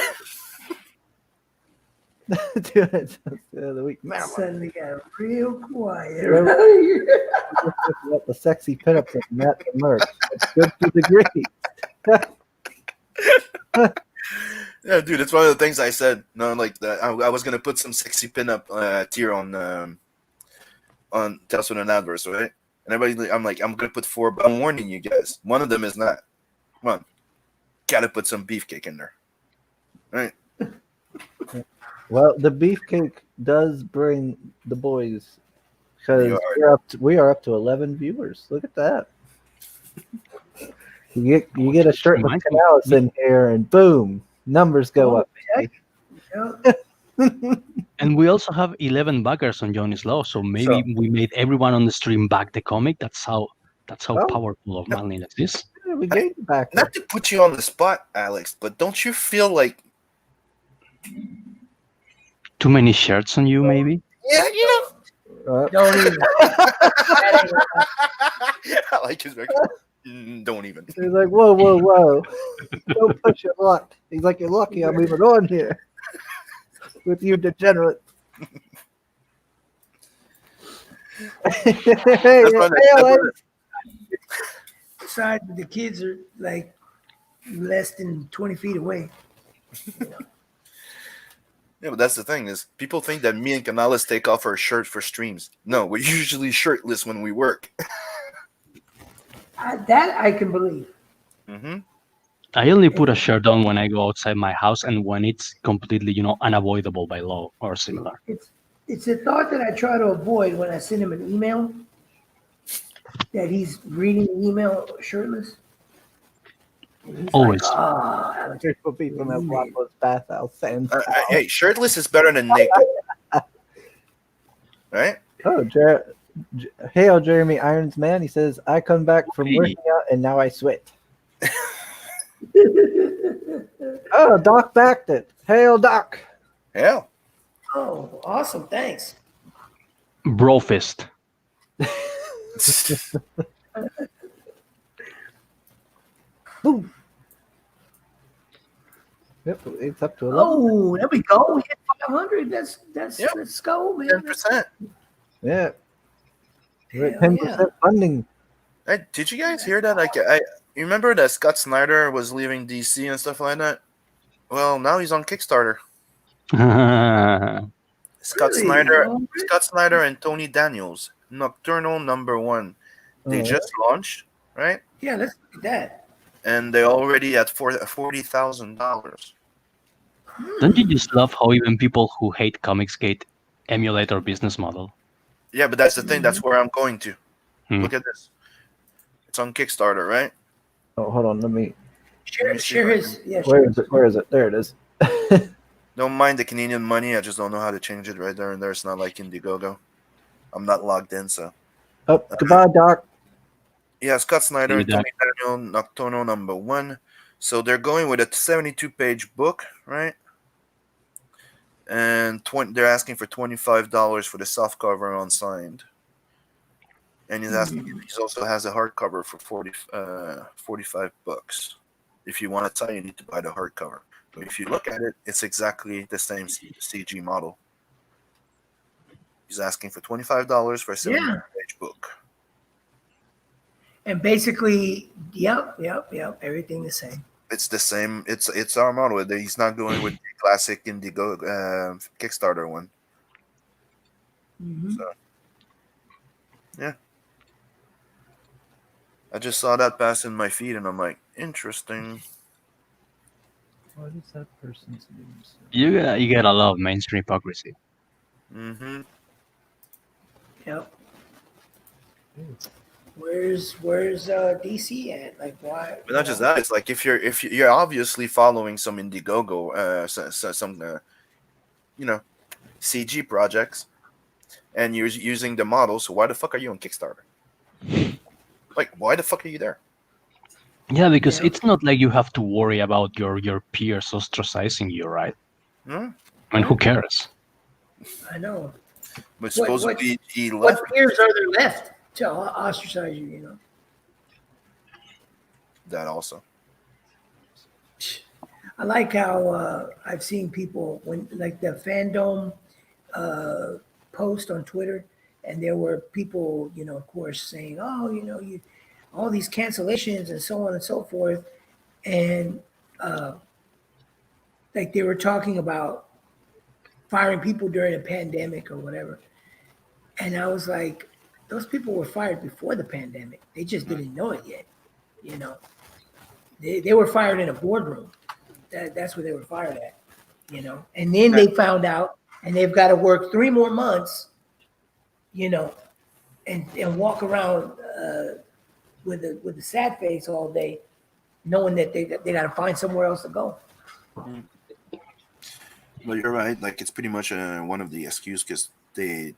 Dude, it's the other week. Man, Suddenly got real quiet. Really? around here. what the sexy pinups of Matt and Merc. It's good for the Greek. yeah, dude, it's one of the things I said. No, like that. I was gonna put some sexy pinup tier on Tales from the Adverse, right? And everybody, I'm gonna put 4, but I'm warning you guys. One of them is not. Come on, gotta put some beefcake in there, right? Well, the beefcake does bring the boys because You we are up to 11 viewers. Look at that. You get a shirt with Canales in here, and boom, numbers go up. Yeah. And we also have 11 backers on Johnny's Law, so maybe we made everyone on the stream back the comic. That's how powerful of manliness is. Yeah, we gained it back. Not to put you on the spot, Alex, but don't you feel like Too many shirts on you, maybe? yeah, Don't even. I like his record. Don't even. He's like, whoa. Don't push your luck. He's like, you're lucky I'm even on here with you degenerate. Besides, the kids are like less than 20 feet away. Yeah, but that's the thing is people think that me and Canales take off our shirt for streams. No, we're usually shirtless when we work. That I can believe. Mm-hmm. I only put a shirt on when I go outside my house and when it's completely, unavoidable by law or similar. It's a thought that I try to avoid when I send him an email that he's reading the email shirtless. And he's Always. Like, oh, Alex, There's people that walk those bathhouse sands. Hey, shirtless is better than naked. Right? Oh, hail Jeremy Irons Man. He says, I come back from Hey. working out and now I sweat. Oh, Doc backed it. Hail Doc. Yeah. oh, awesome. Thanks. Brofist. Boom. Yep, it's up to 11. Oh, there we go. We hit 500. Yep. Let's go, man. 10%. Yeah. We're at Hell 10% yeah. funding. Hey, did you guys hear that? You remember that Scott Snyder was leaving DC and stuff like that? Well, now he's on Kickstarter. Scott Really? Snyder, Oh, Scott Snyder and Tony Daniels, Nocturnal #1. They Oh, just launched, right? Yeah, let's look at that. And they already at $40,000. Don't you just love how even people who hate Comicsgate emulate our business model? Yeah, but that's the thing. That's where I'm going to. Hmm. Look at this. It's on Kickstarter, right? oh, hold on. Let me. Share his. Yeah, Where is it? Where is it? There it is. Don't mind the Canadian money. I just don't know how to change it right there and there. It's not like Indiegogo. I'm not logged in, so. Oh, goodbye, Doc. Yeah, Scott Snyder Maybe and Tony Daniel Nocturno #1. So they're going with a 72-page book, right? And they're asking for $25 for the soft cover unsigned. And he's asking. He also has a hardcover for 45 bucks. If you want to tie, you need to buy the hardcover. But if you look at it, it's exactly the same CG model. He's asking for $25 for a 72-page book. And basically, yep, everything the same. It's the same. It's our model. He's not going with the classic Indigo Kickstarter one. Mhm. So, yeah. I just saw that pass in my feed, and I'm like, interesting. What is that person's name? You get a lot of mainstream hypocrisy. Mm-hmm. Yep. Where's DC at? Like, why? But not just that. It's like if you're obviously following some Indiegogo, some CG projects, and you're using the model. So why the fuck are you on Kickstarter? Like, why the fuck are you there? Yeah, because Yeah. it's not like you have to worry about your peers ostracizing you, right? Hmm? I mean, who cares? I know. But supposedly he What left peers are there left to ostracize you? You know. that also. I like how I've seen people when like the fandom post on Twitter, and there were people, of course, saying, "Oh, you all these cancellations and so on and so forth," and like they were talking about firing people during a pandemic or whatever, and I was like, those people were fired before the pandemic. They just didn't know it yet. They were fired in a boardroom. That's where they were fired at, And then they found out, and they've got to work 3 more months, and walk around with a sad face all day, knowing that they got to find somewhere else to go. Well, you're right. Like, it's pretty much one of the excuses because they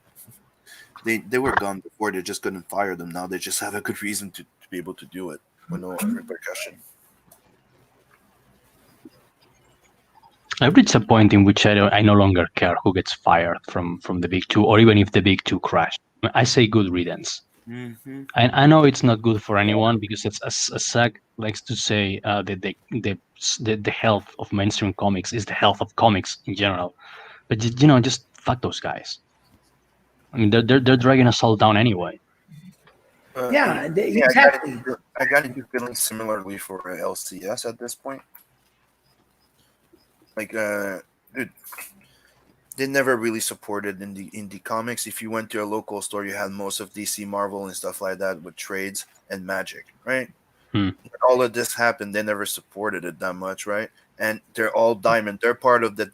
were gone before. They just couldn't fire them. Now they just have a good reason to be able to do it with no repercussion. I've reached a point in which I no longer care who gets fired from the big two, or even if the big two crash. I say good riddance. Mm-hmm. I know it's not good for anyone because it's as Zach likes to say that the health of mainstream comics is the health of comics in general. But just fuck those guys. I mean, they're dragging us all down anyway. Exactly. I got into feeling similarly for LCS at this point. Like, dude, they never really supported indie comics. If you went to a local store, you had most of DC, Marvel, and stuff like that with trades and Magic, right? When all of this happened, they never supported it that much, right? And they're all diamond. They're part of the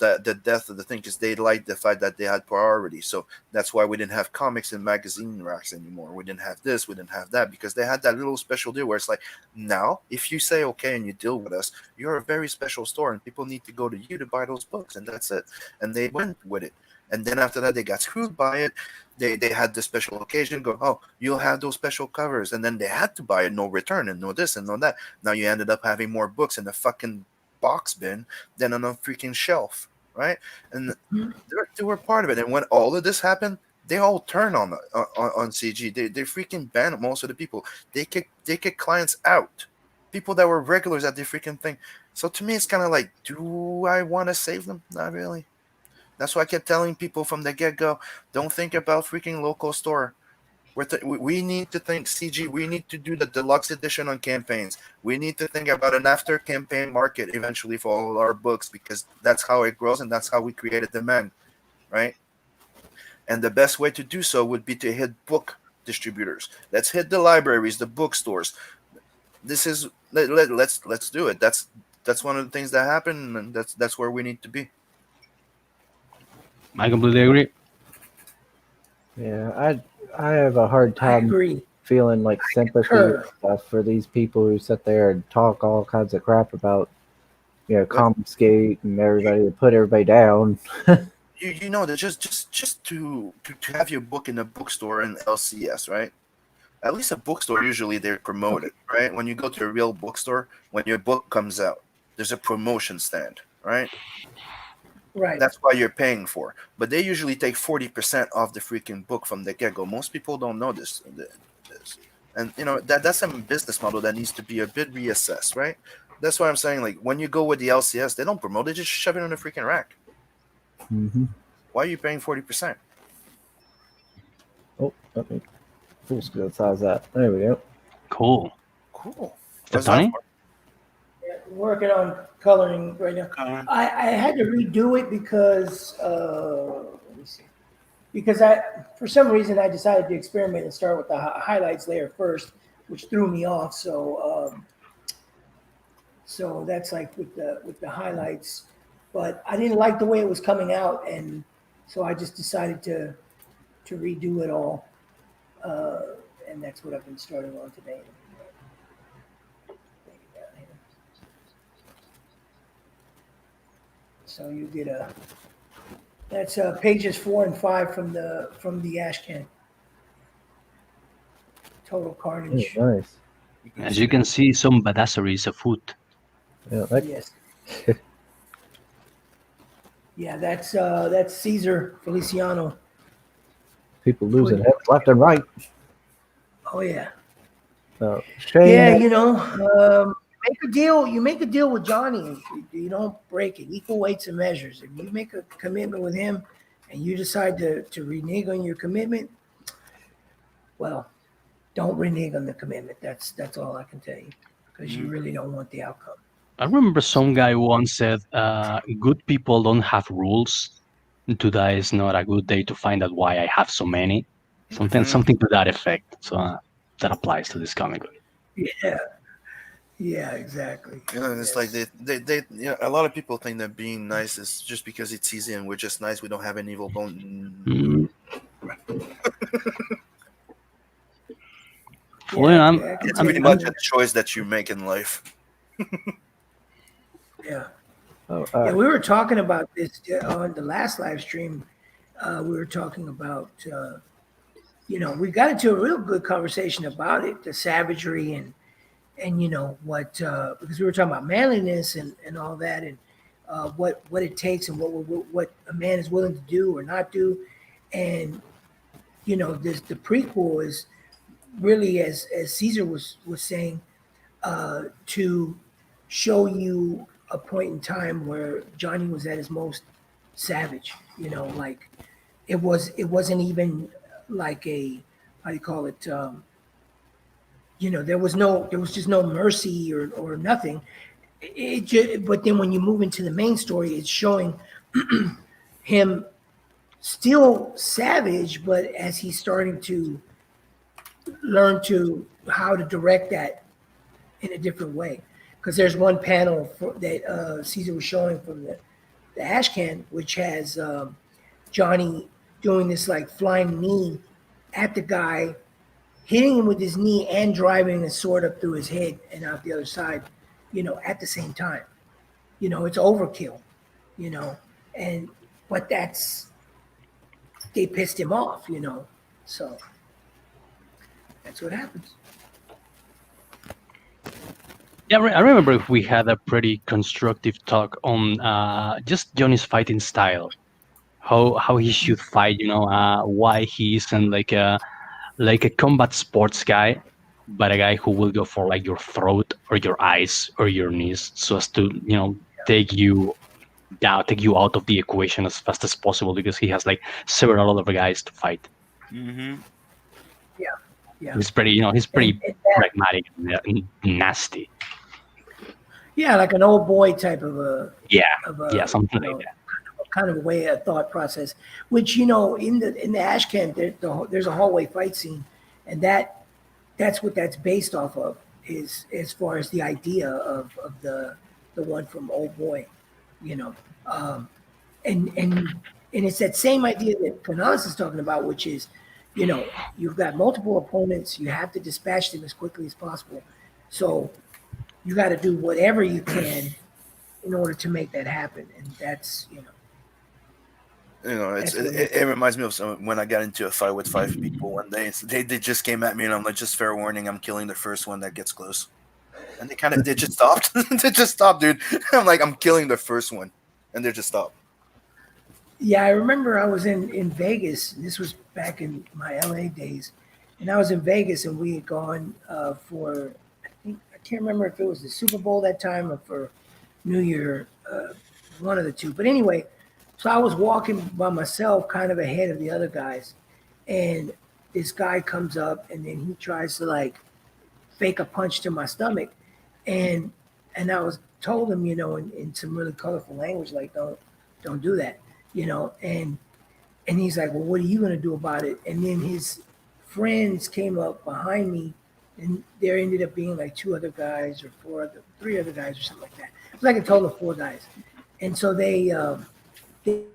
death of the thing because they liked the fact that they had priority. So that's why we didn't have comics in magazine racks anymore. We didn't have this, we didn't have that, because they had that little special deal where it's like, now, if you say okay and you deal with us, you're a very special store and people need to go to you to buy those books, and that's it. And they went with it. And then after that, they got screwed by it. They had the special occasion go, oh, you'll have those special covers. And then they had to buy it, no return, and no this and no that. Now you ended up having more books in the fucking box bin than on a freaking shelf, right? And they were part of it. And when all of this happened, they all turned on CG. They freaking banned most of the people. They kick clients out. People that were regulars at the freaking thing. So to me, it's kind of like, do I want to save them? Not really. That's why I kept telling people from the get-go, don't think about freaking local store. We need to think CG. We need to do the deluxe edition on campaigns. We need to think about an after-campaign market eventually for all our books, because that's how it grows and that's how we create a demand, right? And the best way to do so would be to hit book distributors. Let's hit the libraries, the bookstores. This is let's do it. That's one of the things that happen, and that's where we need to be. I completely agree. Yeah, I have a hard I time agree. feeling like sympathy and concur. stuff for these people who sit there and talk all kinds of crap about confiscate and everybody put everybody down. You know that just to have your book in a bookstore in LCS, right? At least a bookstore, usually they're promoted, right? When you go to a real bookstore, when your book comes out, there's a promotion stand, right? Right. That's why you're paying for. But they usually take 40% off the freaking book from the get-go. Most people don't know this. And that's a business model that needs to be a bit reassessed, right? That's why I'm saying, like, when you go with the LCS, they don't promote it, just shove it in the freaking rack. Mm-hmm. Why are you paying 40%? Oh, okay. Full scale size that. There we go. Cool. Cool. Is that What's that Tony? for? Yeah, working on coloring right now. I had to redo it because let me see. Because for some reason I decided to experiment and start with the highlights layer first, which threw me off. So that's like with the highlights, but I didn't like the way it was coming out, and so I just decided to redo it all, and that's what I've been starting on today. So you get that's pages 4 and 5 from the Ashcan. Total Oh, carnage. nice. As you can see, some badassery is afoot. Yeah, Yes. Yeah, that's Caesar Feliciano. people losing heads left and right. Oh yeah. Shane. Yeah, you make a deal with Johnny. You don't break it. Equal weights and measures. If you make a commitment with him and you decide to renege on your commitment, well, don't renege on the commitment. That's all I can tell you, because you really don't want the outcome. I remember some guy once said, good people don't have rules. Today is not a good day to find out why I have so many. Something to that effect. So that applies to this comic book. Yeah, exactly. And it's like they a lot of people think that being nice is just because it's easy and we're just nice. We don't have an evil bone. Well, It's pretty much a choice that you make in life. Yeah. Oh, Yeah, we were talking about this on the last live stream. We were talking about, we got into a real good conversation about it, the savagery and what, because we were talking about manliness and all that, and what it takes and what a man is willing to do or not do. And, the prequel is really, as Caesar was saying, to show you a point in time where Johnny was at his most savage, like it wasn't even like a, how do you call it? There was just no mercy or nothing. But then when you move into the main story, it's showing him still savage, but as he's starting to learn how to direct that in a different way. Because there's one panel that Caesar was showing from the Ashcan, which has Johnny doing this like flying knee at the guy, hitting him with his knee and driving a sword up through his head and out the other side, at the same time. It's overkill, but they pissed him off, so that's what happens. Yeah, I remember if we had a pretty constructive talk on just Johnny's fighting style, how he should fight. Why he isn't like a combat sports guy, but a guy who will go for like your throat or your eyes or your knees, so as to take you down, take you out of the equation as fast as possible, because he has like several other guys to fight. Mm-hmm. Yeah. He's pretty, pragmatic and nasty. Yeah, like an old boy type of a Something like that. Kind of a way of thought process. Which in the Ashcan there's a hallway fight scene, and that's what that's based off of, is as far as the idea of the one from Old Boy, and it's that same idea that Canales is talking about, which is, you've got multiple opponents, you have to dispatch them as quickly as possible. So you got to do whatever you can in order to make that happen. And that's, It reminds me of when I got into a fight with 5 people one day. They just came at me, and I'm like, just fair warning, I'm killing the first one that gets close. And they just stopped. They just stopped, dude. I'm like, I'm killing the first one, and they just stopped. Yeah, I remember I was in Vegas. This was back in my LA days. And I was in Vegas, and we had gone for, I can't remember if it was the Super Bowl that time or for New Year, one of the two. But anyway, so I was walking by myself kind of ahead of the other guys. And this guy comes up, and then he tries to like fake a punch to my stomach. And I was told him, in some really colorful language, like, don't do that, and he's like, well, what are you going to do about it? And then his friends came up behind me, and there ended up being like 2 other guys or 3 other guys or something like that. It was like a total of 4 guys. And so they hit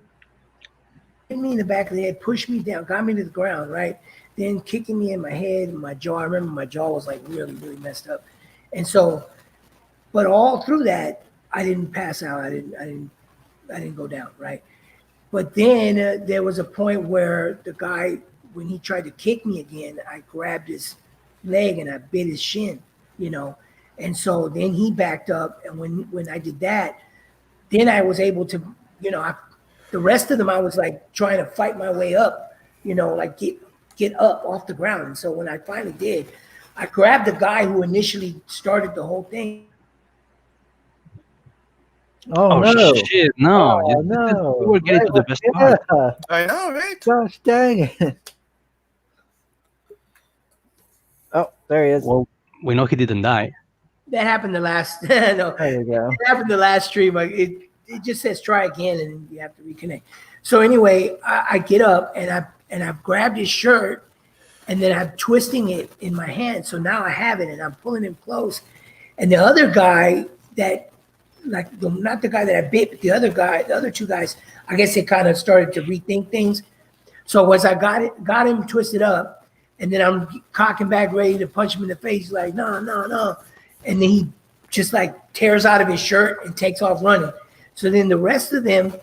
me in the back of the head, pushed me down, got me to the ground, right? Then kicking me in my head and my jaw. I remember my jaw was like really, really messed up. And so, but all through that, I didn't pass out. I didn't go down, right? But then there was a point where the guy, when he tried to kick me again, I grabbed his leg and I bit his shin, And so then he backed up, and when I did that, then I was able to, the rest of them I was like trying to fight my way up, like get up off the ground. And so when I finally did, I grabbed the guy who initially started the whole thing. Oh, no. Shit! No, Oh, no. we were getting to the best part. Yeah. I know, right? Gosh dang it. Oh, there he is. Well, we know he didn't die. That happened the last. No, There you go. it happened the last stream. It just says try again, and you have to reconnect. So anyway, I get up and I've grabbed his shirt, and then I'm twisting it in my hand. So now I have it, and I'm pulling him close. And the other guy that, not the guy that I bit, but the other 2 guys, I guess they kind of started to rethink things. So as I got him twisted up, and then I'm cocking back ready to punch him in the face, like, no. And then he just like tears out of his shirt and takes off running. So then the rest of them,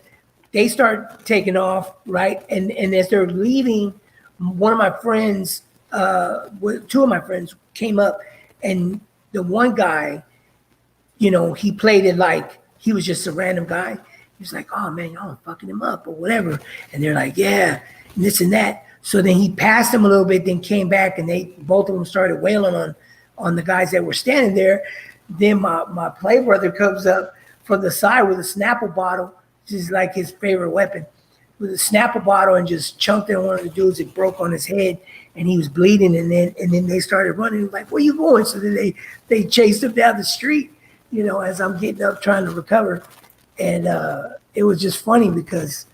they start taking off, right? And as they're leaving, one of my friends, 2 of my friends came up, and the one guy, he played it like he was just a random guy. He was like, oh man, y'all fucking him up or whatever. And they're like, yeah, and this and that. So then he passed him a little bit, then came back, and both of them started wailing on the guys that were standing there. Then my play brother comes up from the side with a Snapple bottle, which is like his favorite weapon, with a Snapple bottle, and just chunked in one of the dudes. It broke on his head, and he was bleeding. And then they started running. Like, where you going? So then they chased him down the street, as I'm getting up trying to recover. And it was just funny because,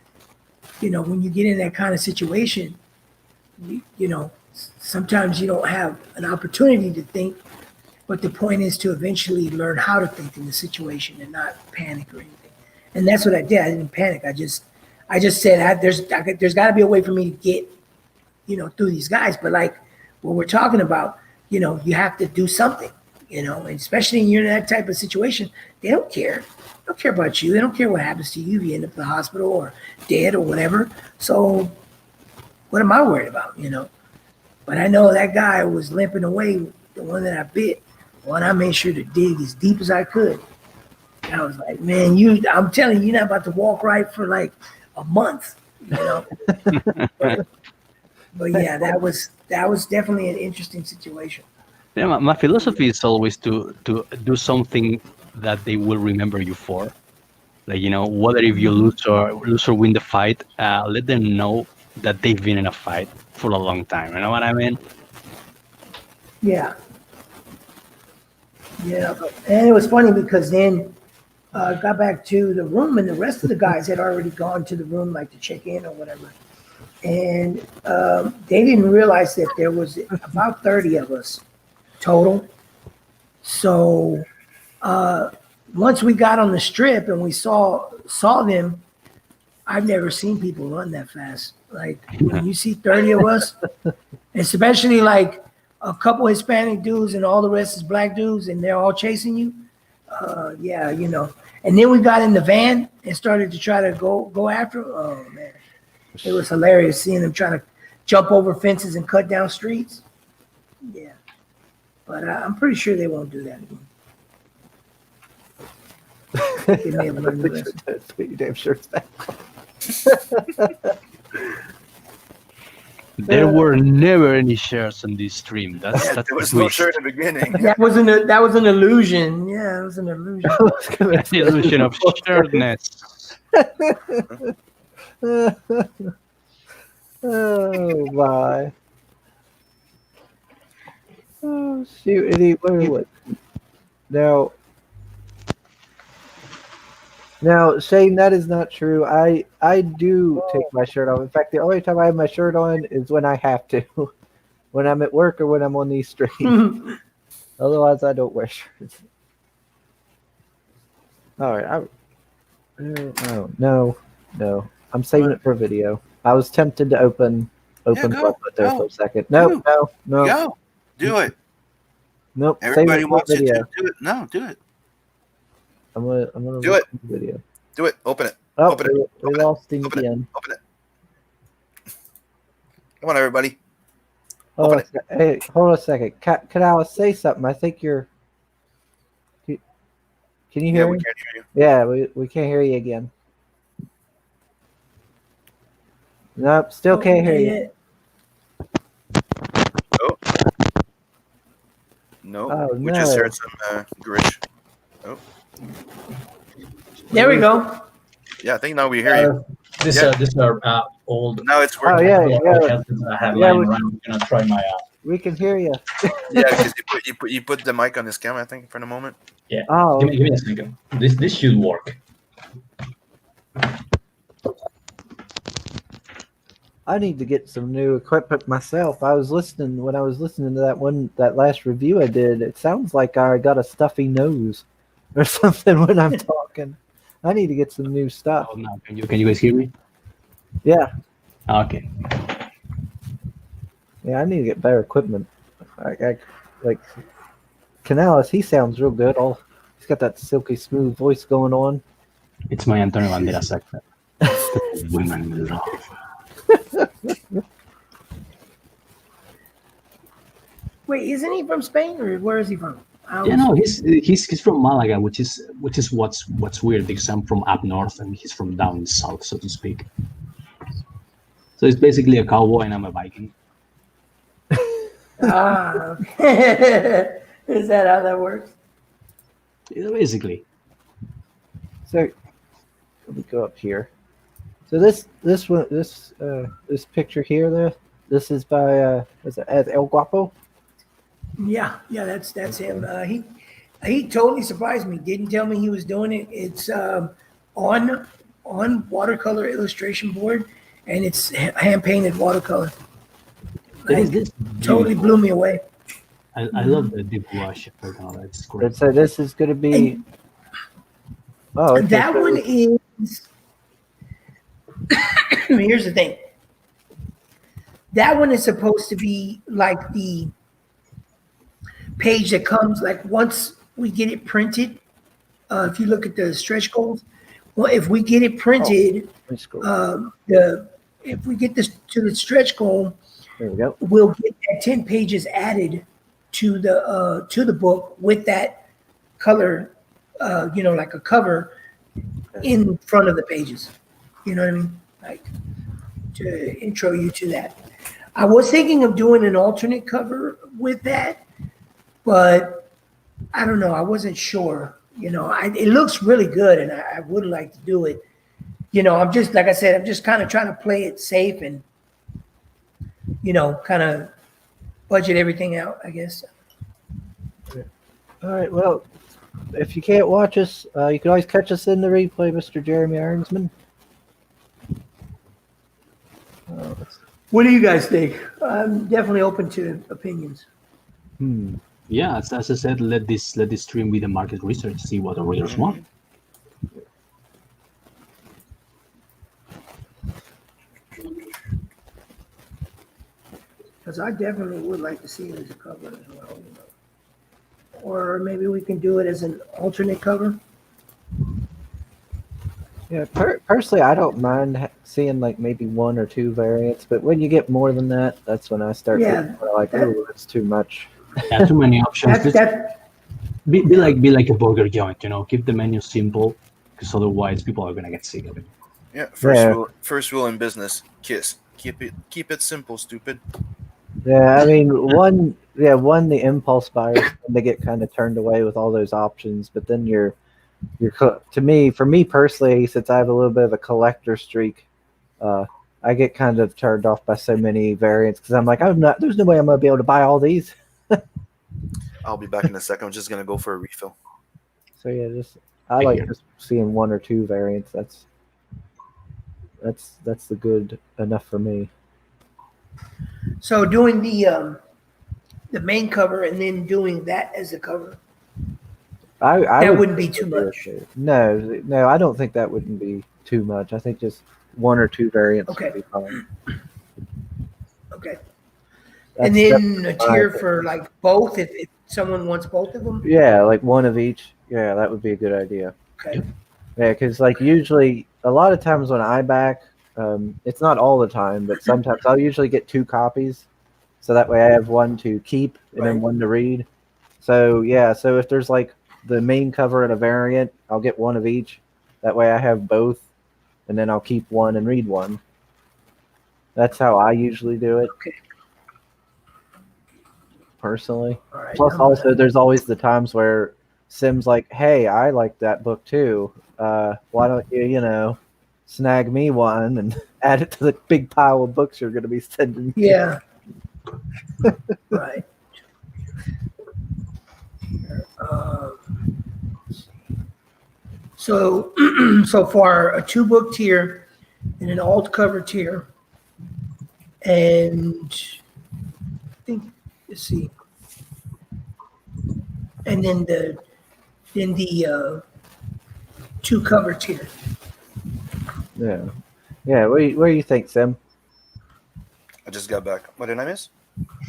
when you get in that kind of situation, sometimes you don't have an opportunity to think, but the point is to eventually learn how to think in the situation and not panic or anything. And that's what I did. I didn't panic. I just said, there's got to be a way for me to get, through these guys. But like what we're talking about, you have to do something, and especially when you're in that type of situation, they don't care. They don't care about you. They don't care what happens to you. You end up in the hospital or dead or whatever. So what am I worried about, But I know that guy was limping away, the one that I bit. Well, I made sure to dig as deep as I could. And I was like, man, I'm telling you, you're not about to walk right for like a month, but yeah, that was definitely an interesting situation. Yeah, my philosophy is always to do something that they will remember you for. Like, whether if you lose or win the fight, let them know that they've been in a fight for a long time. You know what I mean? Yeah. Yeah. And it was funny because then I got back to the room, and the rest of the guys had already gone to the room, like to check in or whatever. And they didn't realize that there was about 30 of us total. So once we got on the strip and we saw them, I've never seen people run that fast. Like when you see 30 of us, especially like a couple Hispanic dudes and all the rest is black dudes, and they're all chasing you, Yeah, you know. And then we got in the van and started to try to go after him. Oh man, it was hilarious seeing them trying to jump over fences and cut down streets. Yeah, but I'm pretty sure they won't do that again. They may have learned the lesson. Put your damn shirts back. There were never any shares on this stream. That's There the was no twist. shirt in the beginning. That was an illusion. Yeah, it was an illusion. That's the illusion of shirtness. Oh my. Oh shoot! What? Now, Shane, that is not true. I do take my shirt off. In fact, the only time I have my shirt on is when I have to, when I'm at work or when I'm on these streams. Otherwise, I don't wear shirts. All right. No. I'm saving it for video. I was tempted to open go, Flipbook there go. for a second. No. Go. Do it. Nope. Everybody save it for wants you video. to do it. No, do it. I'm gonna Do look it. at the video. Do it. Open it. Oh, Open it. we Open it. lost him Open it. again. Open it. Come on, everybody. Oh, Open hey, hold on a second. Can I say something? I think you're. Can you Yeah, hear we me? can't hear you. Yeah, we can't hear you again. Nope, still can't hear you. No, Oh, we just no. heard some Grish. Oh, There we go. yeah, I think now we hear you. This Yeah. this are old Now it's Oh working. yeah, headsets I have Yeah, lying we- around. I'm gonna try my we can hear you. Yeah, because you put the mic on this camera, I think, for the moment. Oh, give me a second. This should work. I need to get some new equipment myself. When I was listening to that last review I did. It sounds like I got a stuffy nose or something when I'm talking. I need to get some new stuff. Oh, now can you guys hear me? Yeah, Okay. yeah, I need to get better equipment. Like Canales, he sounds real good. He's got that silky smooth voice going on. It's my Antonio Banderas accent. Women love. Wait, isn't he from Spain or where is he from? Yeah, no, he's from Malaga, which is what's weird because I'm from up north and he's from down south, so to speak. So it's basically a cowboy and I'm a Viking. Okay. Is that how that works? Yeah, basically. So let me go up here. So this picture here, this is by is it El Guapo? Yeah, that's him. He totally surprised me. Didn't tell me he was doing it. It's on watercolor illustration board, and it's hand painted watercolor. This Totally blew me away. I love the deep wash effect and all that. It's great. So this is going to be. Oh, okay, That so one is. Here's the thing. That one is supposed to be like the page that comes like once we get it printed. If you look at the stretch goals, well, if we get it printed, let me scroll. if we get this to the stretch goal, There we go. we'll get that 10 pages added to the book with that color, like a cover in front of the pages. You know what I mean? Like to intro you to that. I was thinking of doing an alternate cover with that, but I don't know. I wasn't sure. It looks really good, and I would like to do it. I'm just, like I said, I'm just kind of trying to play it safe and, kind of budget everything out, I guess. All right. Well, if you can't watch us, you can always catch us in the replay, Mr. Jeremy Ironsman. What do you guys think? I'm definitely open to opinions. Yeah, as I said, let this stream be the market research, see what the readers want. Because I definitely would like to see it as a cover as well. Or maybe we can do it as an alternate cover. Yeah, personally, I don't mind seeing like maybe one or two variants, but when you get more than that, that's when I start Yeah, getting kinda like, that- oh, it's too much. Yeah, too many options. That Be like a burger joint, you know. Keep the menu simple, because otherwise people are gonna get sick of it. Yeah. Yeah. First rule in business: kiss. Keep it simple, stupid. Yeah, I mean, one, the impulse buyers, they get kind of turned away with all those options, but then for me personally, since I have a little bit of a collector streak, I get kind of turned off by so many variants because I'm like, there's no way I'm gonna be able to buy all these. I'll be back in a second. I'm just gonna go for a refill. So yeah, I like just seeing one or two variants. That's the good enough for me. So doing the main cover and then doing that as a cover. I That would wouldn't be think too to do it much. too. No, I don't think that wouldn't be too much. I think just one or two variants Okay. would be fine. Okay. That's And then a my tier opinion. for like both, if someone wants both of them. Yeah, like one of each. Yeah, that would be a good idea. Okay. Yeah, because like usually, a lot of times when I back, it's not all the time, but sometimes I'll usually get 2 copies, so that way I have one to keep and then Right. one to read. So yeah, so if there's like the main cover and a variant, I'll get one of each. That way I have both, and then I'll keep one and read one. That's how I usually do it. Okay. Personally. All right. Plus, also, there's always the times where Sim's like, "Hey, I like that book too. Why don't you, snag me one and add it to the big pile of books you're going to be sending me?" Yeah. Right. So, so far a 2-book tier and an alt cover tier, and I think let's see, and then the 2 cover tier. Yeah. Yeah. What do you think, Sim? I just got back. What did I miss?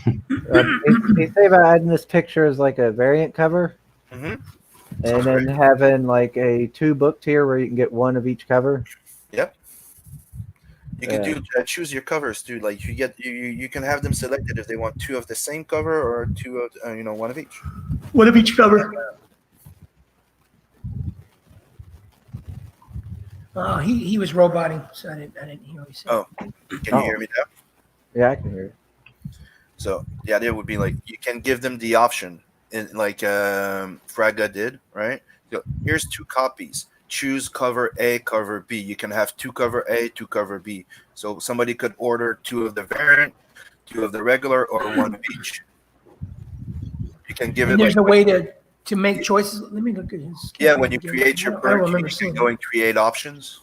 They say about adding this picture as like a variant cover, Mm-hmm. and then having like a 2-book tier where you can get one of each cover. Yep. You can Yeah. do choose your covers, dude. Like you can have them selected if they want 2 of the same cover or 2 of one of each. One of each cover. He was roboting, so I didn't hear what he said. Oh. Can you Oh. hear me now? Yeah, I can hear it. So the idea would be like you can give them the option, in like Fraga did, right? So here's 2 copies. Choose cover A, cover B. You can have 2 cover A, 2 cover B. So somebody could order 2 of the variant, 2 of the regular, or 1 of each. You can give And it there's like a way to make choices. Let me look at his. yeah, when you again. create your I don't book, you remember can seeing go it. and create options.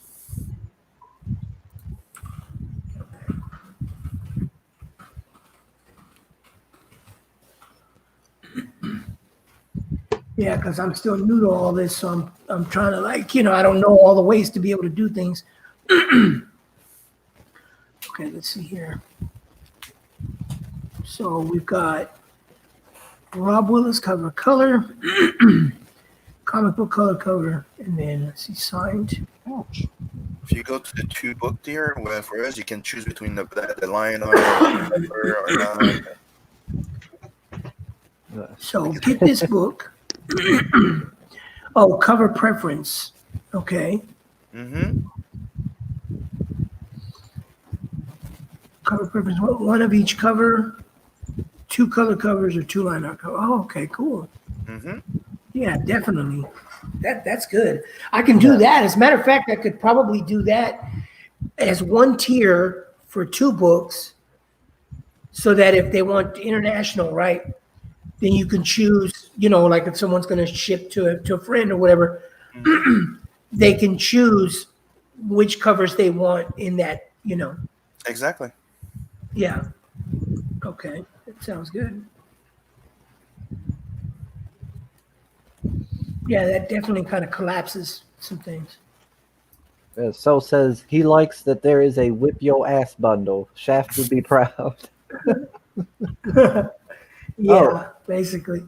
Yeah, because I'm still new to all this, so I'm trying to I don't know all the ways to be able to do things. Okay, let's see here. So we've got Rob Willis cover color, comic book color cover, and then let's see signed. If you go to the 2-book tier, whereas you can choose between the lion or not. So get this book. Oh, cover preference. Okay. Mm-hmm. Cover preference. One of each cover, 2 color covers or 2 line art cover. Oh, okay, cool. Mm-hmm. Yeah, definitely. That's good. I can do that. As a matter of fact, I could probably do that as 1 tier for 2 books, so that if they want international, right, then you can choose, like if someone's going to ship to a friend or whatever, they can choose which covers they want in that, Exactly. Yeah. Okay. That sounds good. Yeah, that definitely kind of collapses some things. Soul says he likes that there is a whip your ass bundle. Shaft would be proud. Yeah, basically.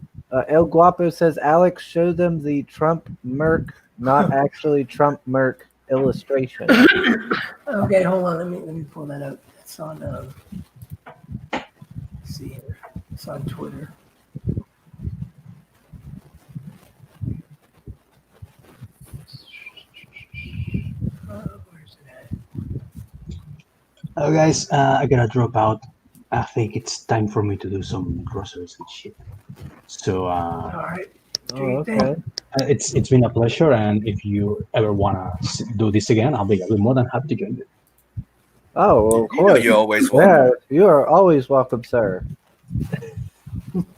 El Guapo says, Alex, show them the Trump Merc, not actually Trump Merc illustration. Okay, hold on. Let me pull that up. It's on. Let's see here. It's on Twitter. Where's it at? Oh, guys, I gotta drop out. I think it's time for me to do some groceries and shit. So All right. Do Oh, you okay. think? it's been a pleasure, and if you ever wanna do this again, I'll be more than happy to join you. Oh, well, of You know course. you always Yeah, want. you are always welcome, sir.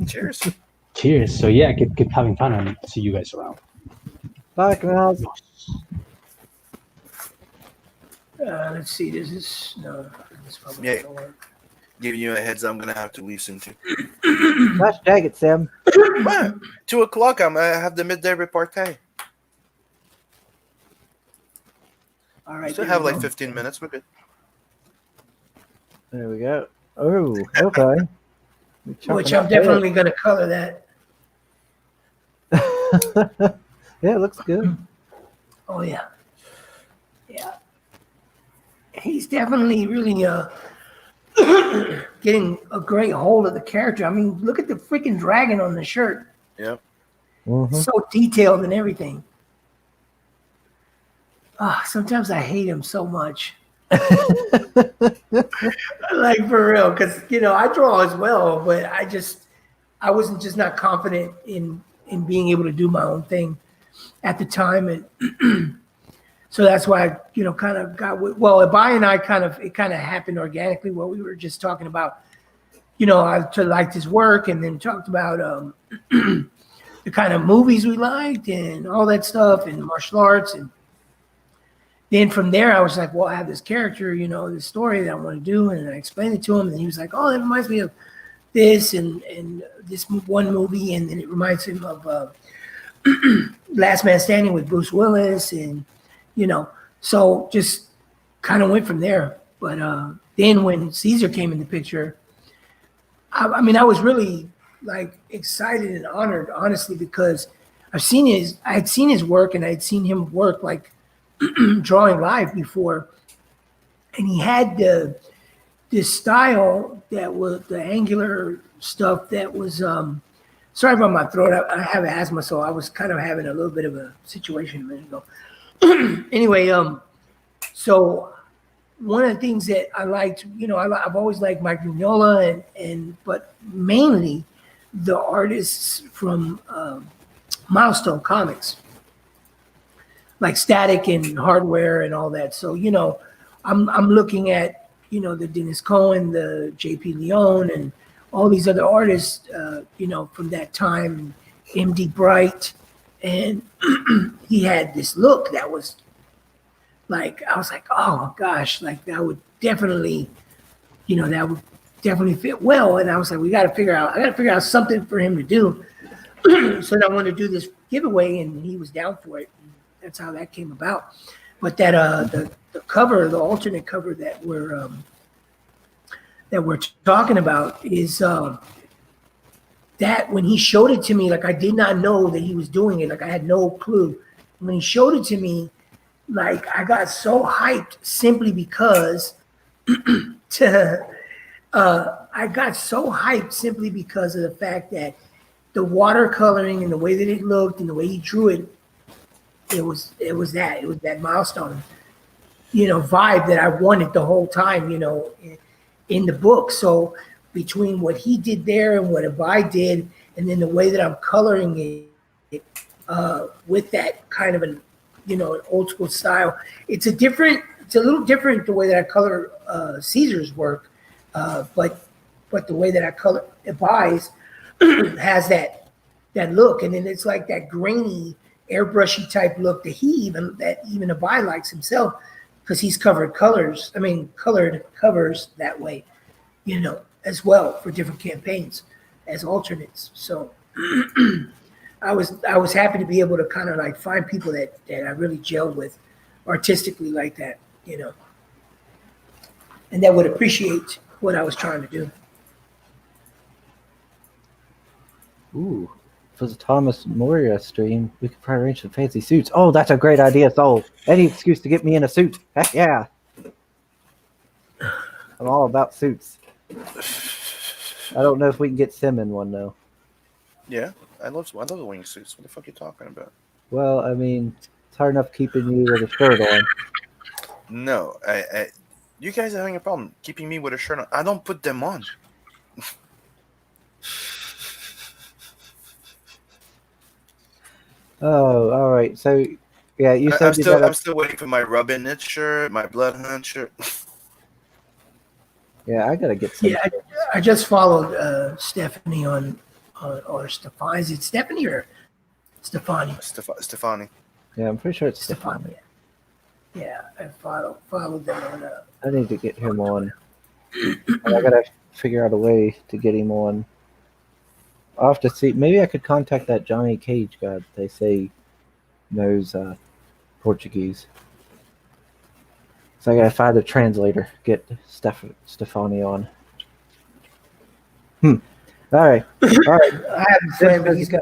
Cheers. Cheers. So yeah, keep having fun, and see you guys around. Bye, Canals. Let's see. Does this? No. This probably Yeah. doesn't work. Giving you a heads up, I'm gonna have to leave soon too. Gosh dang it, Sam. What? 2:00. I have the midday repartee. All right. Still there have we like go. 15 minutes. We're good. There we go. Oh, okay. Which I'm definitely going to color that. Yeah, it looks good. Oh yeah, yeah. He's definitely really getting a great hold of the character. I mean, look at the freaking dragon on the shirt. Yep. Mhm. So detailed and everything. Sometimes I hate him so much. Like for real, because I draw as well, but I wasn't just not confident in being able to do my own thing at the time, and so that's why I kind of got with, well, Abai and I it kind of happened organically. What we were just talking about, I liked his work, and then talked about the kind of movies we liked and all that stuff, and martial arts, and then from there, I was like, well, I have this character, this story that I want to do. And I explained it to him. And he was like, oh, that reminds me of this and this one movie. And then it reminds him of Last Man Standing with Bruce Willis. And, so just kind of went from there. But then when Caesar came in the picture, I mean, I was really like excited and honored, honestly, because I had seen his work, and I had seen him work like drawing live before, and he had this style that was the angular stuff that was sorry about my throat. I have asthma, so I was kind of having a little bit of a situation a minute ago. Anyway, so one of the things that I liked, I've always liked Mike Mignola, but mainly the artists from Milestone Comics, like Static and Hardware and all that. So, I'm looking at, the Dennis Cohen, the JP Leone, and all these other artists, from that time, MD Bright. And he had this look that was like, I was like, oh gosh, like that would definitely, that would definitely fit well. And I was like, I got to figure out something for him to do. So I wanted to do this giveaway, and he was down for it. That's how that came about. But that the cover, the alternate cover that we're talking about is that when he showed it to me, like I did not know that he was doing it. Like I had no clue. When he showed it to me, like I got so hyped simply because I got so hyped simply because of the fact that the watercoloring and the way that it looked and the way he drew it, it was that Milestone, vibe that I wanted the whole time, in the book. So between what he did there and what Abai did, and then the way that I'm coloring it with that kind of an old school style, it's a little different the way that I color Caesar's work, but the way that I color Abai's has that look, and then it's like that grainy, airbrushy type look that even Abai likes himself, because he's colored covers that way, as well for different campaigns as alternates. So I was happy to be able to kind of like find people that I really gelled with artistically like that, and that would appreciate what I was trying to do. Ooh. for the Thomas Moria stream, we could probably arrange some fancy suits. Oh, that's a great idea, Soul. Any excuse to get me in a suit. Heck yeah. I'm all about suits. I don't know if we can get Sim in one, though. Yeah, I love the wingsuits. What the fuck are you talking about? Well, I mean, it's hard enough keeping you with a shirt on. No, you guys are having a problem keeping me with a shirt on. I don't put them on. Oh, all right. So, yeah, you said you got I'm still waiting for my Robin Hood shirt, my Blood Hunt shirt. Yeah, I gotta get some. Yeah, I just followed Stephanie on or Stefani. Is it Stephanie or Stefani? Stefani. Yeah, I'm pretty sure it's Stefani. Yeah, I followed them on. I need to get him on. And I gotta figure out a way to get him on. I'll have to see. Maybe I could contact that Johnny Cage guy that they say knows Portuguese. So I gotta find a translator. Get Stefani on. All right. All right. I have a friend, but he's got.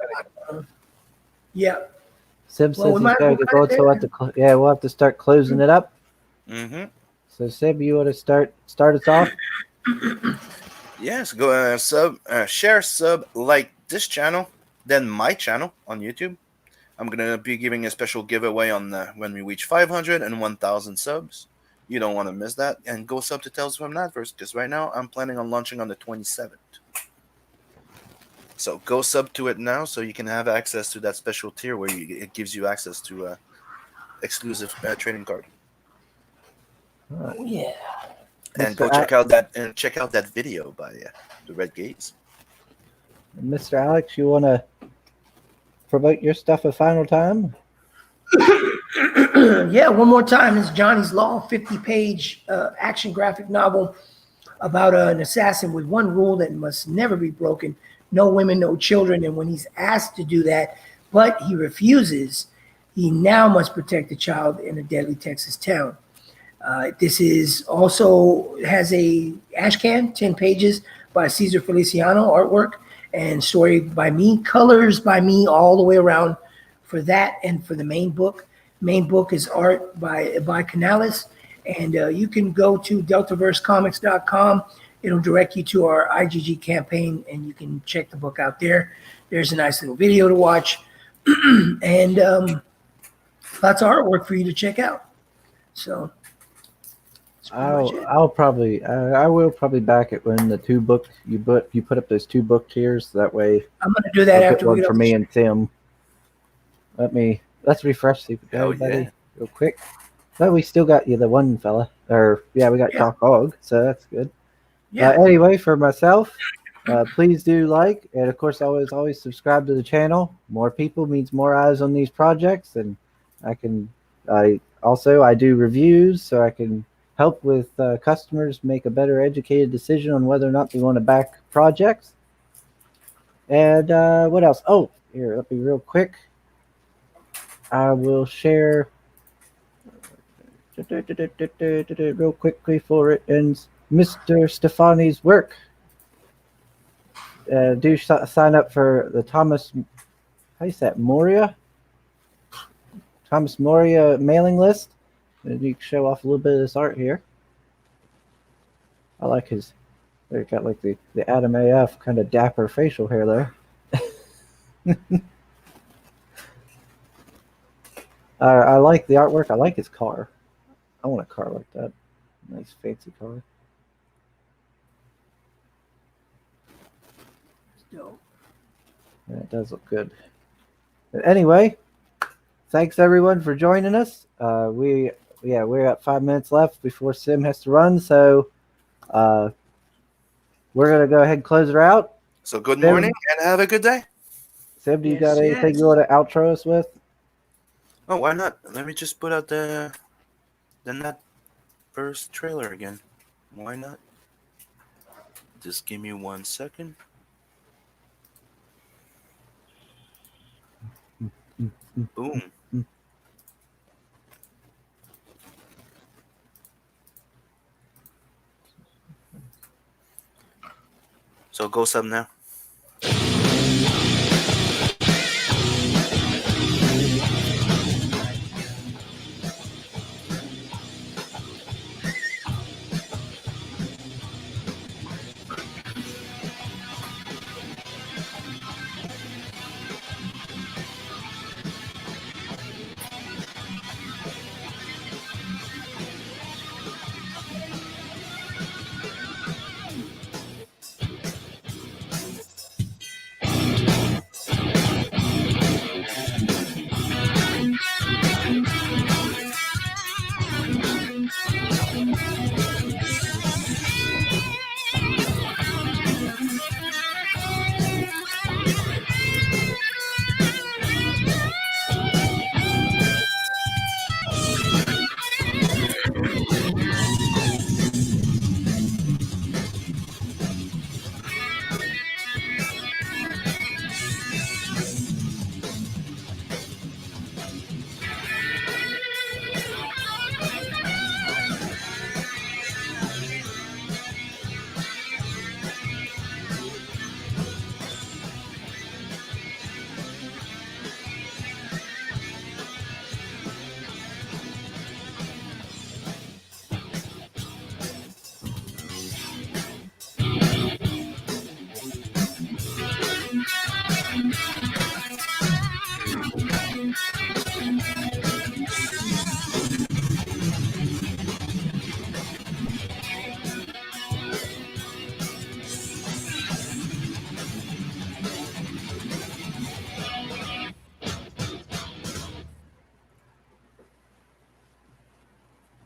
Yeah. Sib Well, says we he's might- gotta we'll go. cut it So we'll have to. Yeah, we'll have to start closing it up. Mm-hmm. So Sib, you want to start us off? Yes, go share, like this channel, then my channel on YouTube. I'm gonna be giving a special giveaway on when we reach 500 and 1,000 subs. You don't want to miss that, and go sub to Tales from Adverse because right now I'm planning on launching on the 27th. So go sub to it now so you can have access to that special tier where it gives you access to exclusive trading card. Oh, yeah. And Mr. go check out that video by the Red Gates. Mr. Alex, you want to promote your stuff a final time? Yeah, one more time. It's Johnny's Law, 50-page action graphic novel about an assassin with one rule that must never be broken: no women, no children. And when he's asked to do that, but he refuses, he now must protect the child in a deadly Texas town. This is also has a ashcan, 10 pages by Cesar Feliciano, artwork and story by me, colors by me all the way around for that and for the main book. Main book is art by Canales, and you can go to deltaversecomics.com. It'll direct you to our IGG campaign, and you can check the book out there. There's a nice little video to watch, and lots of artwork for you to check out. So I will probably back it when the two book you put up those 2 book tiers. That way, I'm going to do that I'll after get we one get for off me the and Tim. Let's refresh everybody yeah. real quick. But we still got the one fella, or we got Yeah. Doc Hogg, so that's good. Yeah. Anyway, for myself, please do like, and of course, always subscribe to the channel. More people means more eyes on these projects, and I do reviews, so I can help with customers make a better educated decision on whether or not they want to back projects. And what else? Oh, here, let me real quick. I will share real quickly for it and Mr. Stefani's work. Do sign up for the Thomas Moria mailing list. And you can show off a little bit of this art here. I like his. They got like the Adam AF kind of dapper facial hair there. I like the artwork. I like his car. I want a car like that. Nice fancy car. Dope. Yeah, it does look good. But anyway, thanks everyone for joining us. We're at 5 minutes left before Sim has to run, so we're gonna go ahead and close her out. So good Sim- morning and have a good day. Sim, do you Yes, got anything yes. you want to outro us with? Oh, why not? Let me just put out the Net first trailer again. Why not? Just give me 1 second. Boom. So go sub now. Bye.